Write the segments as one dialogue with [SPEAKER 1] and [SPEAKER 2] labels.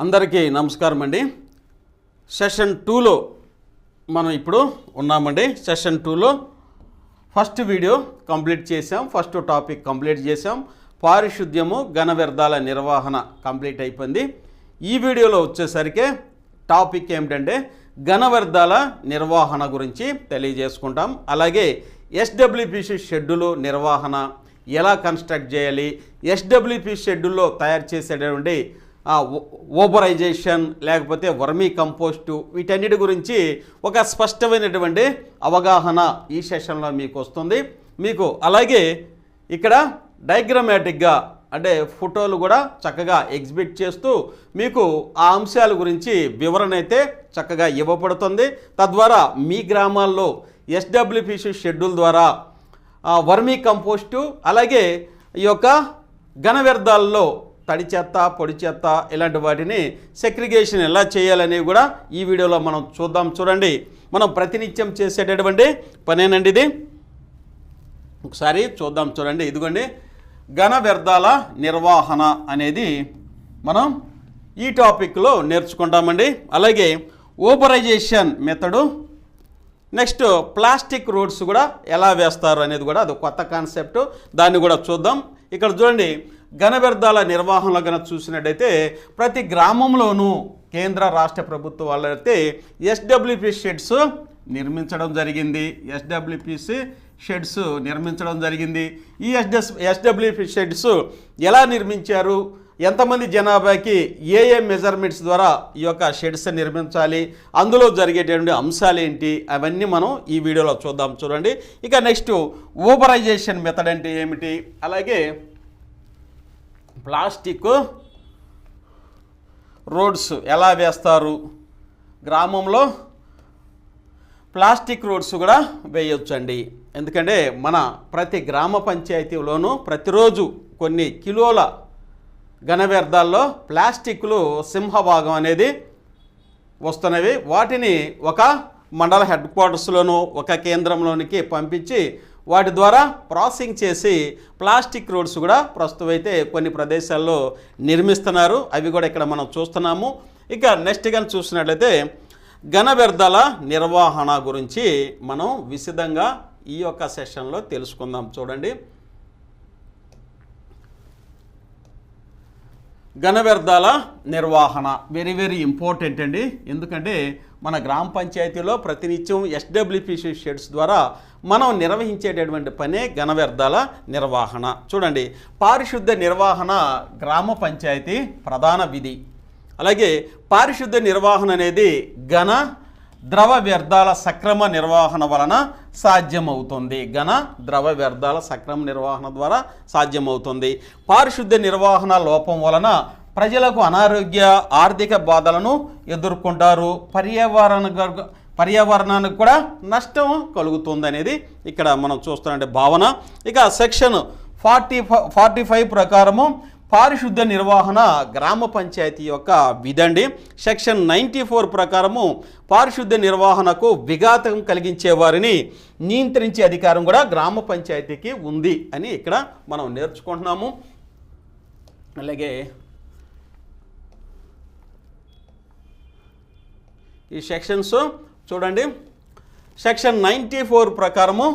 [SPEAKER 1] అందరికీ నమస్కారం అండి. సెషన్ 2లో మనం ఇప్పుడు ఉన్నామండి. సెషన్ 2లో ఫస్ట్ వీడియో కంప్లీట్ చేసాం, ఫస్ట్ టాపిక్ కంప్లీట్ చేసాం. పారిశుద్ధ్యము ఘన వ్యర్థాల నిర్వహణ కంప్లీట్ అయిపోయింది. ఈ వీడియోలో వచ్చేసరికి టాపిక్ ఏమిటంటే ఘన వ్యర్థాల నిర్వహణ గురించి తెలియజేసుకుంటాం. అలాగే ఎస్డబ్ల్యూపీసీ షెడ్యూల్ నిర్వహణ ఎలా కన్స్ట్రక్ట్ చేయాలి, ఎస్డబ్ల్యూపీ షెడ్యూల్లో తయారు చేసేటటువంటి ఓబరైజేషన్ లేకపోతే వర్మీ కంపోస్టు వీటన్నిటి గురించి ఒక స్పష్టమైనటువంటి అవగాహన ఈ సెషన్లో మీకు వస్తుంది. మీకు అలాగే ఇక్కడ డయాగ్రమాటిక్గా అంటే ఫోటోలు కూడా చక్కగా ఎగ్జిబిట్ చేస్తూ మీకు ఆ అంశాల గురించి వివరణ అయితే చక్కగా ఇవ్వబడుతుంది. తద్వారా మీ గ్రామాల్లో ఎస్డబ్ల్యూపీసీ షెడ్యూల్ ద్వారా వర్మీ కంపోస్టు అలాగే ఈ యొక్క ఘన వ్యర్థాల్లో తడి చెత్త పొడి చెత్త ఇలాంటి వాటిని సెగ్రిగేషన్ ఎలా చేయాలనేవి కూడా ఈ వీడియోలో మనం చూద్దాం. చూడండి, మనం ప్రతినిత్యం చేసేటటువంటి పనేనండి ఇది. ఒకసారి చూద్దాం. చూడండి, ఇదిగోండి ఘన వ్యర్థాల నిర్వహణ అనేది మనం ఈ టాపిక్లో నేర్చుకుంటామండి. అలాగే ఓబరైజేషన్ మెథడు, నెక్స్ట్ ప్లాస్టిక్ రోడ్స్ కూడా ఎలా వేస్తారు అనేది కూడా అది కొత్త కాన్సెప్ట్, దాన్ని కూడా చూద్దాం. ఇక్కడ చూడండి, ఘన వ్యర్థాల నిర్వహణలో కనుక చూసినట్టయితే ప్రతి గ్రామంలోనూ కేంద్ర రాష్ట్ర ప్రభుత్వం వాళ్ళైతే ఎస్డబ్ల్యూపీ షెడ్స్ నిర్మించడం జరిగింది. ఎస్డబ్ల్యూపీసీ షెడ్స్ నిర్మించడం జరిగింది. ఈ ఎస్డబ్ల్యూపీ షెడ్స్ ఎలా నిర్మించారు, ఎంతమంది జనాభాకి ఏ మెజర్మెంట్స్ ద్వారా ఈ యొక్క షెడ్స్ నిర్మించాలి, అందులో జరిగేటువంటి అంశాలు ఏంటి, అవన్నీ మనం ఈ వీడియోలో చూద్దాం. చూడండి, ఇక నెక్స్ట్ ఓబరైజేషన్ మెథడ్ అంటే ఏమిటి, అలాగే ప్లాస్టిక్ రోడ్స్ ఎలా వేస్తారు, గ్రామంలో ప్లాస్టిక్ రోడ్స్ కూడా వేయొచ్చండి. ఎందుకంటే మన ప్రతి గ్రామ పంచాయతీలోనూ ప్రతిరోజు కొన్ని కిలోల ఘన వ్యర్థాల్లో ప్లాస్టిక్లు సింహభాగం అనేది వస్తున్నవి. వాటిని ఒక మండల హెడ్ క్వార్టర్స్లోనూ ఒక కేంద్రంలోనికి పంపించి వాటి ద్వారా ప్రాసెసింగ్ చేసి ప్లాస్టిక్ రోడ్స్ కూడా ప్రస్తుతం అయితే కొన్ని ప్రదేశాల్లో నిర్మిస్తున్నారు. అవి కూడా ఇక్కడ మనం చూస్తున్నాము. ఇక నెక్స్ట్ కానీ చూసినట్లయితే ఘన వ్యర్థాల నిర్వహణ గురించి మనం విశదంగా ఈ యొక్క సెషన్లో తెలుసుకుందాం. చూడండి, ఘన వ్యర్థాల నిర్వహణ వెరీ వెరీ ఇంపార్టెంట్ అండి. ఎందుకంటే మన గ్రామ పంచాయతీలో ప్రతినిత్యం ఎస్డబ్ల్యూపీసీ షెడ్స్ ద్వారా మనం నిర్వహించేటటువంటి పనే ఘన వ్యర్థాల నిర్వహణ. చూడండి, పారిశుద్ధ్య నిర్వహణ గ్రామ పంచాయతీ ప్రధాన విధి. అలాగే పారిశుద్ధ్య నిర్వహణ అనేది ఘన ద్రవ వ్యర్థాల సక్రమ నిర్వహణ వలన సాధ్యమవుతుంది. ఘన ద్రవ వ్యర్థాల సక్రమ నిర్వహణ ద్వారా సాధ్యమవుతుంది. పారిశుద్ధ్య నిర్వహణ లోపం వలన ప్రజలకు అనారోగ్య ఆర్థిక బాధలను ఎదుర్కొంటారు. పర్యావరణానికి కూడా నష్టం కలుగుతుంది అనేది ఇక్కడ మనం చూస్తున్న భావన. ఇక సెక్షన్ 45 ప్రకారము పారిశుద్ధ్య నిర్వహణ గ్రామ పంచాయతీ యొక్క విధండి. సెక్షన్ 94 ప్రకారము పారిశుద్ధ్య నిర్వహణకు విఘాతం కలిగించే వారిని నియంత్రించే అధికారం కూడా గ్రామ పంచాయతీకి ఉంది అని ఇక్కడ మనం నేర్చుకుంటున్నాము. అలాగే ఈ సెక్షన్స్ చూడండి, సెక్షన్ 94 ప్రకారము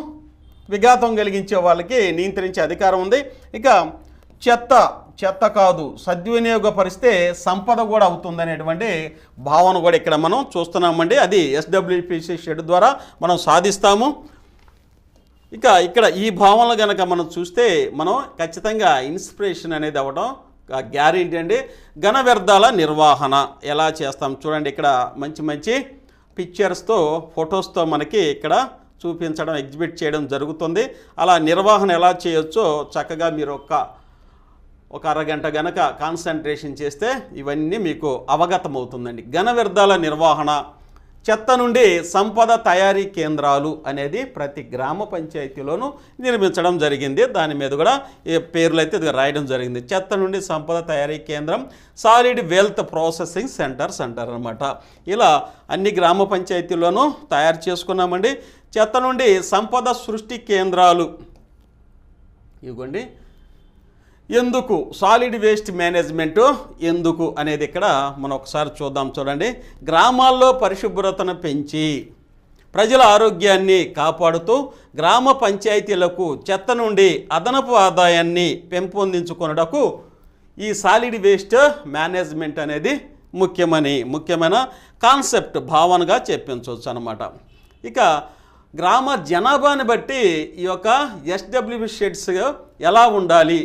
[SPEAKER 1] విఘాతం కలిగించే వాళ్ళకి నియంత్రించే అధికారం ఉంది. ఇక చెత్త కాదు సద్వినియోగపరిస్తే సంపద కూడా అవుతుందనేటువంటి భావన కూడా ఇక్కడ మనం చూస్తున్నామండి. అది ఎస్డబ్ల్యూపీసీ షెడ్ ద్వారా మనం సాధిస్తాము. ఇక ఇక్కడ ఈ భావనలు కనుక మనం చూస్తే మనం ఖచ్చితంగా ఇన్స్పిరేషన్ అనేది అవ్వడం గ్యారెంటీ అండి. ఘన వ్యర్థాల నిర్వహణ ఎలా చేస్తాం చూడండి, ఇక్కడ మంచి మంచి పిక్చర్స్తో ఫొటోస్తో మనకి ఇక్కడ చూపించడం ఎగ్జిబిట్ చేయడం జరుగుతుంది. అలా నిర్వహణ ఎలా చేయొచ్చో చక్కగా మీరు ఒక అరగంట గనక కాన్సన్ట్రేషన్ చేస్తే ఇవన్నీ మీకు అవగతమవుతుందండి. ఘన వ్యర్థాల నిర్వహణ, చెత్త నుండి సంపద తయారీ కేంద్రాలు అనేది ప్రతి గ్రామ పంచాయతీలోనూ నిర్మించడం జరిగింది. దాని మీద కూడా ఈ పేర్లు అయితే రాయడం జరిగింది. చెత్త నుండి సంపద తయారీ కేంద్రం, సాలిడ్ వెల్త్ ప్రాసెసింగ్ సెంటర్స్ అంటారు అనమాట. ఇలా అన్ని గ్రామ పంచాయతీల్లోనూ తయారు చేసుకున్నామండి. చెత్త నుండి సంపద సృష్టి కేంద్రాలు ఇవ్వండి. ఎందుకు సాలిడ్ వేస్ట్ మేనేజ్మెంట్ ఎందుకు అనేది ఇక్కడ మనం ఒకసారి చూద్దాం. చూడండి, గ్రామాల్లో పరిశుభ్రతను పెంచి ప్రజల ఆరోగ్యాన్ని కాపాడుతూ గ్రామ పంచాయతీలకు చెత్త నుండి అదనపు ఆదాయాన్ని పెంపొందించుకొనుటకు ఈ సాలిడ్ వేస్ట్ మేనేజ్మెంట్ అనేది ముఖ్యమైన కాన్సెప్ట్, భావనగా చెప్పించవచ్చు అన్నమాట. ఇక గ్రామ జనాభాని బట్టి ఈ యొక్క ఎస్డబ్ల్యూపీ షెడ్స్ ఎలా ఉండాలి,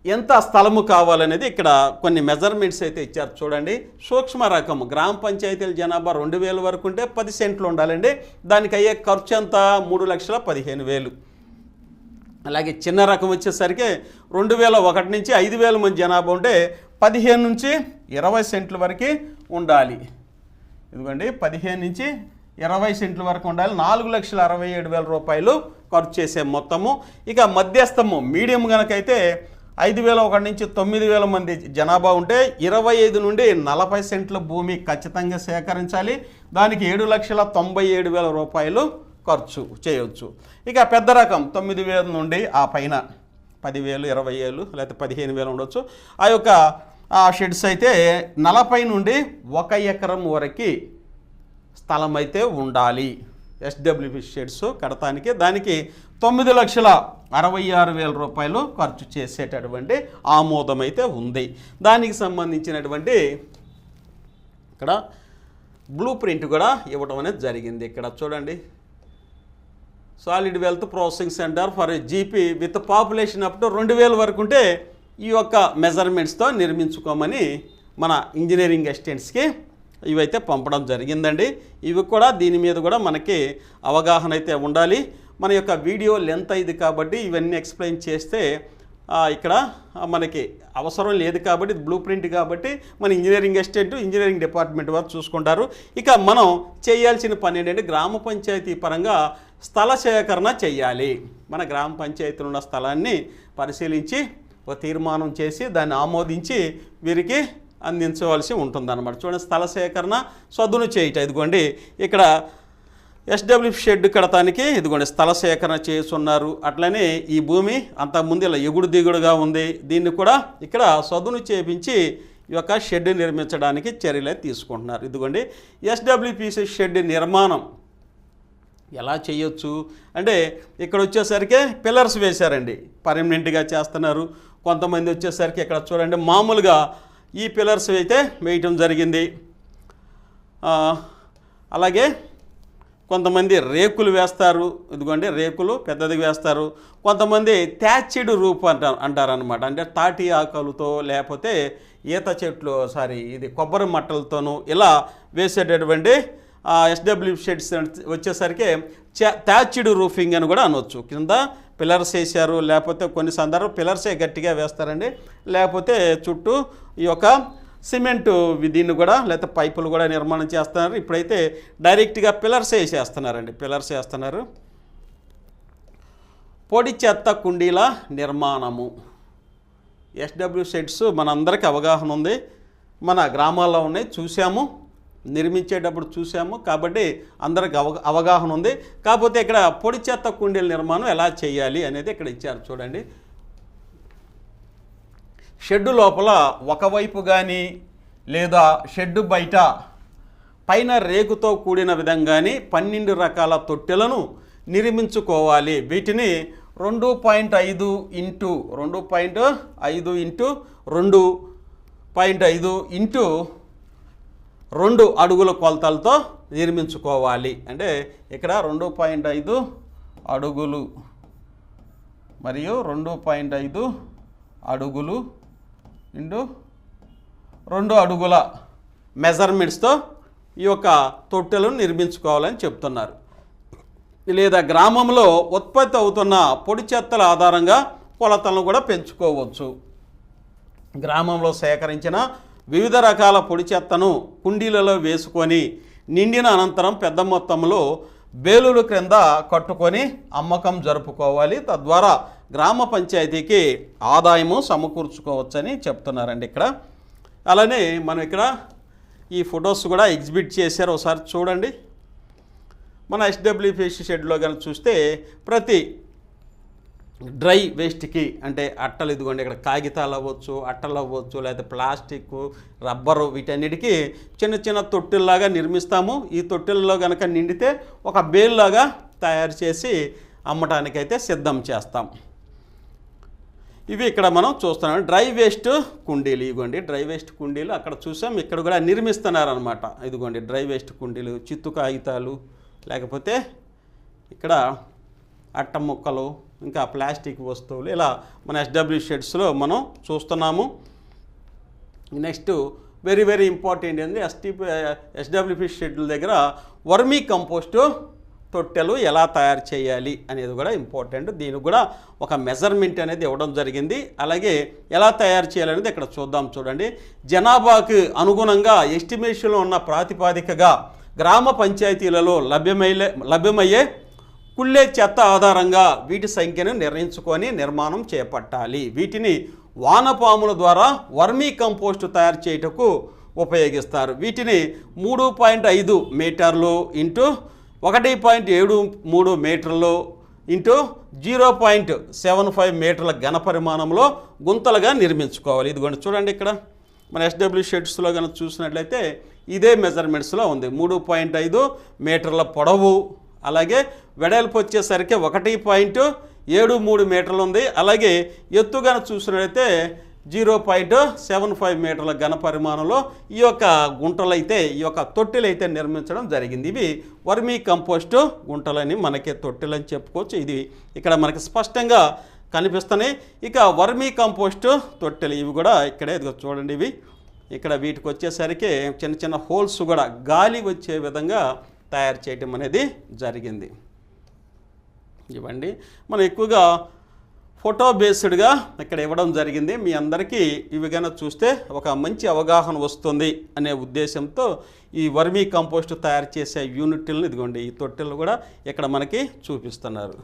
[SPEAKER 1] ఎంత స్థలము కావాలనేది ఇక్కడ కొన్ని మెజర్మెంట్స్ అయితే ఇచ్చారు. చూడండి, సూక్ష్మ రకం గ్రామ పంచాయతీల జనాభా 2000 వరకు ఉంటే 10 సెంట్లు ఉండాలండి. దానికి అయ్యే ఖర్చు ఎంత? 3,15,000. అలాగే చిన్న రకం వచ్చేసరికి 2001 నుంచి 5,000 మంది జనాభా ఉంటే 15 నుంచి 20 సెంట్ల వరకు ఉండాలి. ఇదిగోండి, 15 నుంచి 20 సెంట్ల వరకు ఉండాలి. 4,67,000 రూపాయలు ఖర్చు చేసే మొత్తము. ఇక మధ్యస్థము మీడియం కనుకైతే 5,001 నుంచి 9,000 మంది జనాభా ఉంటే 25 నుండి 40 సెంట్ల భూమి ఖచ్చితంగా సేకరించాలి. దానికి 7,97,000 రూపాయలు ఖర్చు చేయవచ్చు. ఇక పెద్ద రకం 9,000 నుండి ఆ పైన 10,000, 20,000 లేకపోతే 15,000 ఉండొచ్చు. ఆ యొక్క షెడ్స్ అయితే 40 నుండి 1 ఎకరం వరకు స్థలం అయితే ఉండాలి ఎస్డబ్ల్యూపీ షెడ్స్ కడతానికి. దానికి 9,66,000 రూపాయలు ఖర్చు చేసేటటువంటి ఆమోదం అయితే ఉంది. దానికి సంబంధించినటువంటి ఇక్కడ బ్లూ ప్రింట్ కూడా ఇవ్వడం అనేది జరిగింది. ఇక్కడ చూడండి, solid wealth processing centre for GP with population up to 2,000 వరకు ఉంటే ఈ యొక్క మెజర్మెంట్స్తో నిర్మించుకోమని మన ఇంజనీరింగ్ అసిస్టెంట్స్కి ఇవైతే పంపడం జరిగిందండి. ఇవి కూడా దీని మీద కూడా మనకి అవగాహన అయితే ఉండాలి. మన యొక్క వీడియో లెంత్ అయింది కాబట్టి ఇవన్నీ ఎక్స్ప్లెయిన్ చేస్తే ఇక్కడ మనకి అవసరం లేదు కాబట్టి బ్లూ ప్రింట్ కాబట్టి మన ఇంజనీరింగ్ అసిస్టెంట్ ఇంజనీరింగ్ డిపార్ట్మెంట్ వారు చూసుకుంటారు. ఇక మనం చేయాల్సిన పని ఏంటంటే గ్రామ పంచాయతీ పరంగా స్థల సేకరణ చేయాలి. మన గ్రామ పంచాయతీలో ఉన్న స్థలాన్ని పరిశీలించి ఒక తీర్మానం చేసి దాన్ని ఆమోదించి వీరికి అందించవలసి ఉంటుందన్నమాట. చూడండి, స్థల సేకరణ సద్దును చేయటం. ఇదిగోండి, ఇక్కడ ఎస్డబ్ల్యూ షెడ్ కడతానికి ఇదిగోండి స్థల సేకరణ చేస్తున్నారు. అట్లనే ఈ భూమి అంతకుముందు ఇలా ఎగుడు దిగుడుగా ఉంది. దీన్ని కూడా ఇక్కడ సద్దును చేపించి ఈ యొక్క షెడ్ నిర్మించడానికి చర్యలు తీసుకుంటున్నారు. ఇదిగోండి, ఎస్డబ్ల్యూపీసీ షెడ్ నిర్మాణం ఎలా చేయొచ్చు అంటే ఇక్కడ వచ్చేసరికి పిల్లర్స్ వేశారండి, పర్మనెంట్గా చేస్తున్నారు. కొంతమంది వచ్చేసరికి ఇక్కడ చూడండి మామూలుగా ఈ పిల్లర్స్ అయితే వేయటం జరిగింది. అలాగే కొంతమంది రేకులు వేస్తారు. ఇదిగోండి, రేకులు పెద్దదిగా వేస్తారు. కొంతమంది థ్యాచ్డ్ రూఫ్ అంటారనమాట. అంటే తాటి ఆకులతో లేకపోతే ఈత చెట్లు ఇది కొబ్బరి మట్టలతోనూ ఇలా వేసేటటువంటి ఎస్డబ్ల్యూ షెడ్స్ వచ్చేసరికి థ్యాచ్డ్ రూఫింగ్ అని కూడా అనవచ్చు. కింద పిల్లర్స్ వేసారు, లేకపోతే కొన్ని సందర్భం పిల్లర్సే గట్టిగా వేస్తారండి, లేకపోతే చుట్టూ ఈ యొక్క సిమెంటు దీన్ని కూడా లేకపోతే పైపులు కూడా నిర్మాణం చేస్తున్నారు. ఇప్పుడైతే డైరెక్ట్గా పిల్లర్స్ వేసేస్తున్నారండి, పిల్లర్స్ వేస్తున్నారు. పొడి చెత్త కుండీల నిర్మాణము ఎస్డబ్ల్యూ షెడ్స్ మనందరికీ అవగాహన ఉంది. మన గ్రామాల్లో ఉన్నాయి, చూసాము, నిర్మించేటప్పుడు చూసాము కాబట్టి అందరికి అవగాహన ఉంది. కాకపోతే ఇక్కడ పొడి చెత్త కుండీల నిర్మాణం ఎలా చేయాలి అనేది ఇక్కడ ఇచ్చారు. చూడండి, షెడ్డు లోపల ఒకవైపు కానీ లేదా షెడ్డు బయట పైన రేకుతో కూడిన విధంగానే 12 రకాల తొట్టెలను నిర్మించుకోవాలి. వీటిని 2.5 ఇంటూ 2 అడుగుల కొలతలతో నిర్మించుకోవాలి. అంటే ఇక్కడ 2.5 అడుగులు మరియు 2.5 అడుగులు ఇంటూ 2 అడుగుల మెజర్మెంట్స్తో ఈ యొక్క తొట్టెలను నిర్మించుకోవాలని చెప్తున్నారు. లేదా గ్రామంలో ఉత్పత్తి అవుతున్న పొడి చెత్తల ఆధారంగా కొలతలను కూడా పెంచుకోవచ్చు. గ్రామంలో సేకరించిన వివిధ రకాల పొడి చెత్తను కుండీలలో వేసుకొని నిండిన అనంతరం పెద్ద మొత్తంలో బేలుల క్రింద కట్టుకొని అమ్మకం జరుపుకోవాలి. తద్వారా గ్రామ పంచాయతీకి ఆదాయము సమకూర్చుకోవచ్చని చెప్తున్నారండి ఇక్కడ. అలానే మనం ఇక్కడ ఈ ఫొటోస్ కూడా ఎగ్జిబిట్ చేశారు, ఒకసారి చూడండి. మన ఎస్డబ్ల్యూపీసీ షెడ్లో కనుక చూస్తే ప్రతి డ్రై వేస్ట్కి అంటే అట్టలు, ఇదిగోండి ఇక్కడ కాగితాలు అవ్వచ్చు, అట్టలు అవ్వచ్చు, లేకపోతే ప్లాస్టిక్, రబ్బరు, వీటన్నిటికీ చిన్న చిన్న తొట్టెల్లాగా నిర్మిస్తాము. ఈ తొట్టెల్లో కనుక నిండితే ఒక బేల్లాగా తయారు చేసి అమ్మటానికైతే సిద్ధం చేస్తాం. ఇవి ఇక్కడ మనం చూస్తున్నాం డ్రై వేస్ట్ కుండీలు. ఇదిగోండి డ్రై వేస్ట్ కుండీలు అక్కడ చూసాం, ఇక్కడ కూడా నిర్మిస్తున్నారనమాట. ఇదిగోండి డ్రై వేస్ట్ కుండీలు, చిత్తు కాగితాలు, లేకపోతే ఇక్కడ అట్ట ముక్కలు, ఇంకా ప్లాస్టిక్ వస్తువులు, ఇలా మన ఎస్డబ్ల్యూ షెడ్స్లో మనం చూస్తున్నాము. నెక్స్ట్ వెరీ వెరీ ఇంపార్టెంట్ ఏంటి, ఎస్డబ్ల్యూపీ షెడ్ల దగ్గర వర్మీ కంపోస్టు తొట్టెలు ఎలా తయారు చేయాలి అనేది కూడా ఇంపార్టెంట్. దీనికి కూడా ఒక మెజర్మెంట్ అనేది ఇవ్వడం జరిగింది. అలాగే ఎలా తయారు చేయాలనేది ఇక్కడ చూద్దాం. చూడండి, జనాభాకు అనుగుణంగా ఎస్టిమేషన్లో ఉన్న ప్రాతిపాదికగా గ్రామ పంచాయతీలలో లభ్యమయ్యే కుళ్ళే చెత్త ఆధారంగా వీటి సంఖ్యను నిర్ణయించుకొని నిర్మాణం చేపట్టాలి. వీటిని వానపాముల ద్వారా వర్మీ కంపోస్టు తయారు చేయుటకు ఉపయోగిస్తారు. వీటిని 3.5 మీటర్లు ఇంటూ 1.73 మీటర్లు ఇంటూ 0.75 మీటర్ల ఘన పరిమాణంలో గుంతలుగా నిర్మించుకోవాలి. ఇదిగోండి చూడండి, ఇక్కడ మన ఎస్డబ్ల్యూ షెడ్స్లో కనుక చూసినట్లయితే ఇదే మెజర్మెంట్స్లో ఉంది. 3.5 మీటర్ల పొడవు, అలాగే వెడల్పు వచ్చేసరికి 1.73 మీటర్లు ఉంది. అలాగే ఎత్తుగా చూసినట్లయితే 0.75 మీటర్ల ఘన పరిమాణంలో ఈ యొక్క గుంటలైతే, ఈ యొక్క తొట్టెలైతే నిర్మించడం జరిగింది. ఇవి వర్మీ కంపోస్టు గుంటలని, మనకి తొట్టెలని చెప్పుకోవచ్చు. ఇది ఇక్కడ మనకి స్పష్టంగా కనిపిస్తున్నాయి. ఇక వర్మీ కంపోస్టు తొట్టెలు ఇవి కూడా ఇక్కడే చూడండి. ఇవి ఇక్కడ వీటికి వచ్చేసరికి చిన్న చిన్న హోల్స్ కూడా గాలి వచ్చే విధంగా తయారు చేయటం అనేది జరిగింది. ఇవ్వండి మనం ఎక్కువగా ఫోటో బేస్డ్గా ఇక్కడ ఇవ్వడం జరిగింది. మీ అందరికీ ఇవి కనుక చూస్తే ఒక మంచి అవగాహన వస్తుంది అనే ఉద్దేశంతో ఈ వర్మీ కంపోస్ట్ తయారు చేసే యూనిట్లను, ఇదిగోండి ఈ తొట్టెలు కూడా ఇక్కడ మనకి చూపిస్తున్నారు.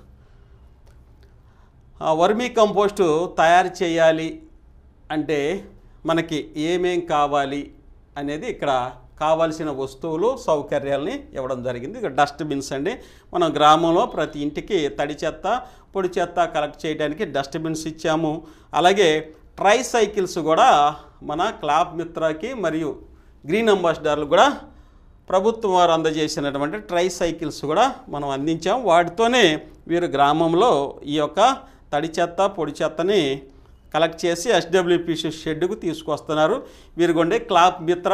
[SPEAKER 1] వర్మీ కంపోస్టు తయారు చేయాలి అంటే మనకి ఏమేం కావాలి అనేది ఇక్కడ కావాల్సిన వస్తువులు, సౌకర్యాలని ఇవ్వడం జరిగింది. ఇక డస్ట్బిన్స్ అండి. మనం గ్రామంలో ప్రతి ఇంటికి తడి చెత్త, పొడి చెత్త కలెక్ట్ చేయడానికి డస్ట్బిన్స్ ఇచ్చాము. అలాగే ట్రై సైకిల్స్ కూడా మన క్లాప్ మిత్రకి మరియు గ్రీన్ అంబాసిడర్లు కూడా ప్రభుత్వం వారు అందజేసినటువంటి ట్రై సైకిల్స్ కూడా మనం అందించాము. వాటితోనే వీరు గ్రామంలో ఈ యొక్క తడి చెత్త, పొడి చెత్తని కలెక్ట్ చేసి ఎస్డబ్ల్యూపీసీ షెడ్కు తీసుకొస్తున్నారు. వీరుగొండే క్లాప్ మిత్ర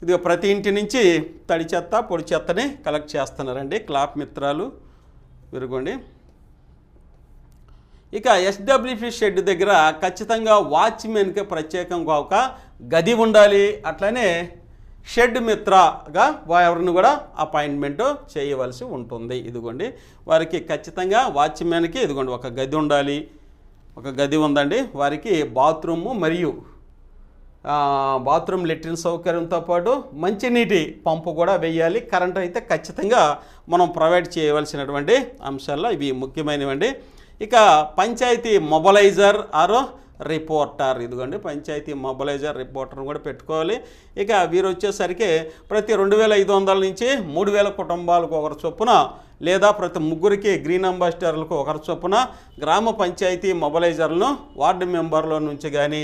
[SPEAKER 1] ఇది ప్రతి ఇంటి నుంచి తడి చెత్త, పొడి చెత్తని కలెక్ట్ చేస్తున్నారండి క్లాప్ మిత్రాలు. వీరుగొండి ఇక ఎస్డబ్ల్యూపీ షెడ్ దగ్గర ఖచ్చితంగా వాచ్మెన్కి ప్రత్యేకంగా ఒక గది ఉండాలి. అట్లనే షెడ్ మిత్రగా ఎవరిని కూడా అపాయింట్మెంట్ చేయవలసి ఉంటుంది. ఇదిగోండి వారికి ఖచ్చితంగా వాచ్మెన్కి ఇదిగోండి ఒక గది ఉండాలి. ఒక గది ఉందండి. వారికి బాత్రూము మరియు బాత్రూమ్ లెట్రిన్ సౌకర్యంతో పాటు మంచినీటి పంపు కూడా వేయాలి. కరెంట్ అయితే ఖచ్చితంగా మనం ప్రొవైడ్ చేయవలసినటువంటి అంశాల్లో ఇవి ముఖ్యమైనవండి. ఇక పంచాయతీ మొబలైజర్ ఆరో రిపోర్టర్, ఇదిగోండి పంచాయతీ మొబలైజర్ రిపోర్టర్ని కూడా పెట్టుకోవాలి. ఇక వీరు వచ్చేసరికి ప్రతి 2500 నుంచి 3000 కుటుంబాలకు ఒకరి చొప్పున లేదా ప్రతి ముగ్గురికి గ్రీన్ అంబాసిడర్లకు ఒకరి చొప్పున గ్రామ పంచాయతీ మొబలైజర్లను వార్డు మెంబర్ల నుంచి కానీ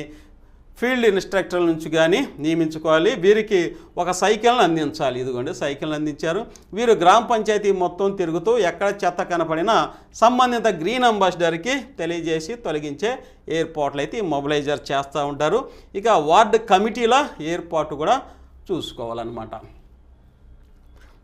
[SPEAKER 1] ఫీల్డ్ ఇన్స్ట్రక్టర్ల నుంచి కానీ నియమించుకోవాలి. వీరికి ఒక సైకిల్ని అందించాలి. ఇదిగోండి సైకిల్ని అందించారు. వీరు గ్రామ పంచాయతీ మొత్తం తిరుగుతూ ఎక్కడ చెత్త కనపడినా సంబంధిత గ్రీన్ అంబాసిడర్కి తెలియజేసి తొలగించే ఏర్పాట్లు అయితే మొబలైజర్ చేస్తూ ఉంటారు. ఇక వార్డు కమిటీల ఏర్పాటు కూడా చూసుకోవాలన్నమాట.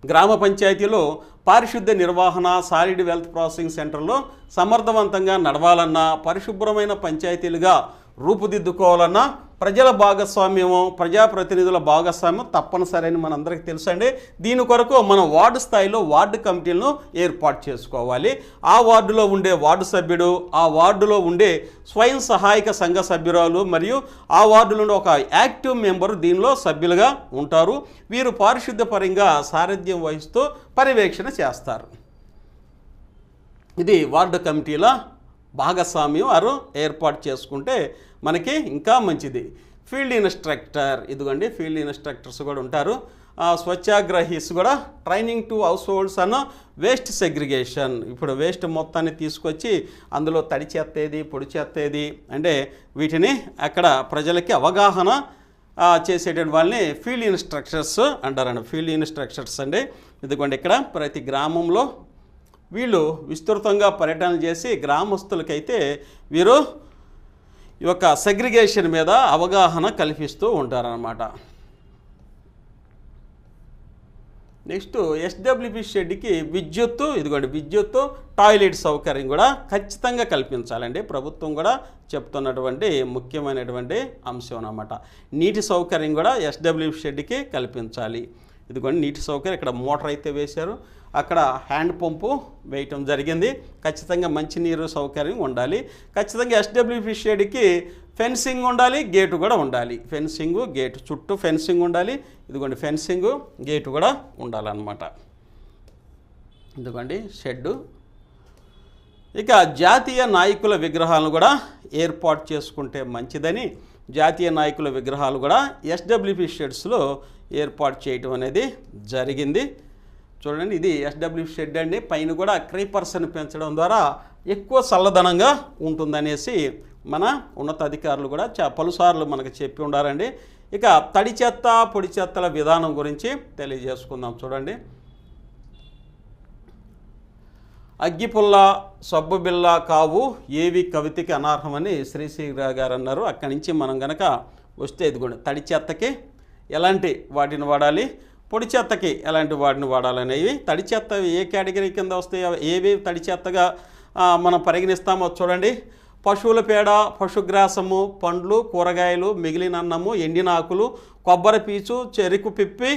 [SPEAKER 1] గ్రామ పంచాయతీలో పారిశుద్ధ్య నిర్వహణ, సాలిడ్ వెల్త్ ప్రాసెసింగ్ సెంటర్లో సమర్థవంతంగా నడవాలన్నా, పరిశుభ్రమైన పంచాయతీలుగా రూపుదిద్దుకోవాలన్నా ప్రజల భాగస్వామ్యము, ప్రజాప్రతినిధుల భాగస్వామ్యం తప్పనిసరి అని మనందరికీ తెలుసండి. దీని కొరకు మనం వార్డు స్థాయిలో వార్డు కమిటీలను ఏర్పాటు చేసుకోవాలి. ఆ వార్డులో ఉండే వార్డు సభ్యుడు, ఆ వార్డులో ఉండే స్వయం సహాయక సంఘ సభ్యురాలు మరియు ఆ వార్డులో ఉండే ఒక యాక్టివ్ మెంబరు దీనిలో సభ్యులుగా ఉంటారు. వీరు పారిశుద్ధ్యపరంగా సారథ్యం వహిస్తూ పర్యవేక్షణ చేస్తారు. ఇది వార్డు కమిటీల భాగస్వామ్యం వారు ఏర్పాటు చేసుకుంటే మనకి ఇంకా మంచిది. ఫీల్డ్ ఇన్స్ట్రక్టర్, ఇదిగోండి ఫీల్డ్ ఇన్స్ట్రక్టర్స్ కూడా ఉంటారు. స్వచ్ఛాగ్రహీస్ కూడా ట్రైనింగ్ టు హౌస్ హోల్డ్స్ అన్న వేస్ట్ సెగ్రిగేషన్. ఇప్పుడు వేస్ట్ మొత్తాన్ని తీసుకొచ్చి అందులో తడి చెత్త ఏది, పొడి చెత్త ఏది అంటే వీటిని అక్కడ ప్రజలకి అవగాహన చేసేటువంటి వాళ్ళని ఫీల్డ్ ఇన్స్ట్రక్టర్స్ అంటారండి. ఫీల్డ్ ఇన్స్ట్రక్టర్స్ అండి. ఇదిగోండి ఇక్కడ ప్రతి గ్రామంలో వీళ్ళు విస్తృతంగా పర్యటనలు చేసి గ్రామస్తులకైతే వీరు ఈ యొక్క సెగ్రిగేషన్ మీద అవగాహన కల్పిస్తూ ఉంటారన్నమాట. నెక్స్ట్ ఎస్డబ్ల్యూపీ షెడ్కి విద్యుత్తు, ఇదిగోండి విద్యుత్తు, టాయిలెట్ సౌకర్యం కూడా ఖచ్చితంగా కల్పించాలండి. ప్రభుత్వం కూడా చెప్తున్నటువంటి ముఖ్యమైనటువంటి అంశం అన్నమాట. నీటి సౌకర్యం కూడా ఎస్డబ్ల్యూపీ షెడ్కి కల్పించాలి. ఇదిగోండి నీటి సౌకర్యం, ఇక్కడ మోటార్ అయితే వేశారు, అక్కడ హ్యాండ్ పంపు వేయటం జరిగింది. ఖచ్చితంగా మంచినీరు సౌకర్యం ఉండాలి. ఖచ్చితంగా ఎస్డబ్ల్యూపీ షెడ్కి ఫెన్సింగ్ ఉండాలి, గేటు కూడా ఉండాలి. ఫెన్సింగు, గేటు, చుట్టూ ఫెన్సింగ్ ఉండాలి. ఇదిగోండి ఫెన్సింగు, గేటు కూడా ఉండాలన్నమాట. ఇదిగోండి షెడ్డు. ఇక జాతీయ నాయకుల విగ్రహాలను కూడా ఏర్పాటు చేసుకుంటే మంచిదని జాతీయ నాయకుల విగ్రహాలు కూడా ఎస్డబ్ల్యూపీ షెడ్స్లో ఏర్పాటు చేయటం అనేది జరిగింది. చూడండి ఇది ఎస్డబ్ల్యూపీ షెడ్ అండి. పైన కూడా క్రీపర్స్ని పెంచడం ద్వారా ఎక్కువ చల్లదనంగా ఉంటుందనేసి మన ఉన్నతాధికారులు కూడా పలుసార్లు మనకు చెప్పి ఉండారండి. ఇక తడి చెత్త పొడి చెత్తల విధానం గురించి తెలియజేసుకుందాం. చూడండి, అగ్గిపుల్ల సబ్బు బిళ్ళ కావు ఏవి కవితకి అనర్హమని శ్రీశ్రీ గారు అన్నారు. అక్కడి నుంచి మనం కనుక వస్తే ఇదిగోండి తడి చెత్తకి ఎలాంటి వాటిని వాడాలి, పొడి చెత్తకి ఎలాంటి వాటిని వాడాలనేవి, తడి చెత్త ఏ కేటగిరీ కింద వస్తాయో, ఏవి తడి చెత్తగా మనం పరిగణిస్తామో చూడండి. పశువుల పేడ, పశుగ్రాసము, పండ్లు, కూరగాయలు, మిగిలిన అన్నము, ఎండిన ఆకులు, కొబ్బరి పీచు, చెరుకు పిప్పి,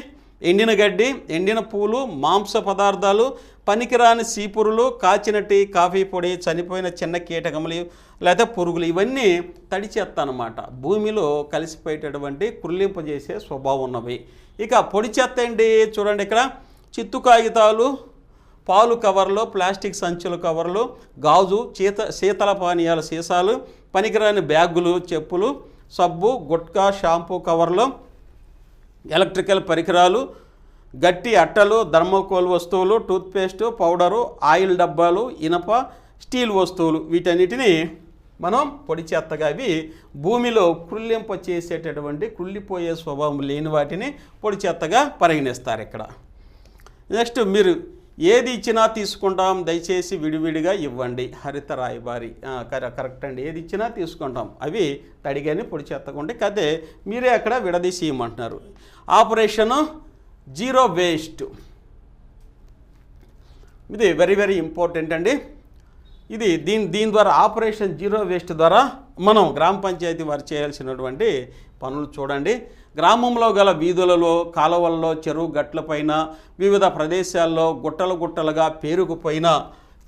[SPEAKER 1] ఎండిన గడ్డి, ఎండిన పూలు, మాంస పదార్థాలు, పనికిరాని సీపురులు, కాచిన టీ, కాఫీ పొడి, చనిపోయిన చిన్న కీటకములు లేదా పురుగులు, ఇవన్నీ తడి చెత్త అన్నమాట. భూమిలో కలిసిపోయేటటువంటి కుళ్ళింపజేసే స్వభావం ఉన్నవి. ఇక పొడి చెత్త ఏంటి చూడండి, ఇక్కడ చిత్తు కాగితాలు, పాలు కవర్లు, ప్లాస్టిక్ సంచుల కవర్లు, గాజు, శీతల పానీయాల సీసాలు, పనికిరాని బ్యాగులు, చెప్పులు, సబ్బు, గుట్కా, షాంపూ కవర్లు, ఎలక్ట్రికల్ పరికరాలు, గట్టి అట్టలు, థర్మోకోల్ వస్తువులు, టూత్పేస్టు, పౌడరు, ఆయిల్ డబ్బాలు, ఇనప, స్టీల్ వస్తువులు, వీటన్నిటిని మనం పొడి చెత్తగా అవి భూమిలో కుళ్ళింప చేసేటటువంటి కుళ్ళిపోయే స్వభావం లేని వాటిని పొడి చెత్తగా పరిగణిస్తారు ఇక్కడ. నెక్స్ట్ మీరు ఏది ఇచ్చినా తీసుకుంటాం, దయచేసి విడివిడిగా ఇవ్వండి. హరిత రాయబారి కరెక్ట్ అండి. ఏది ఇచ్చినా తీసుకుంటాం, అవి తడిగాని పొడి చెత్తగా ఉంటాయి. కాదే మీరే అక్కడ విడదీసి ఇవ్వమంటున్నారు. ఆపరేషను జీరో వేస్ట్, ఇది వెరీ వెరీ ఇంపార్టెంట్ అండి. ఇది దీని ద్వారా ఆపరేషన్ జీరో వేస్ట్ ద్వారా మనం గ్రామ పంచాయతీ వారు చేయాల్సినటువంటి పనులు చూడండి. గ్రామంలో గల వీధులలో, కాలువల్లో, చెరువు గట్లపైన, వివిధ ప్రదేశాల్లో గుట్టలుగా పేరుకుపోయిన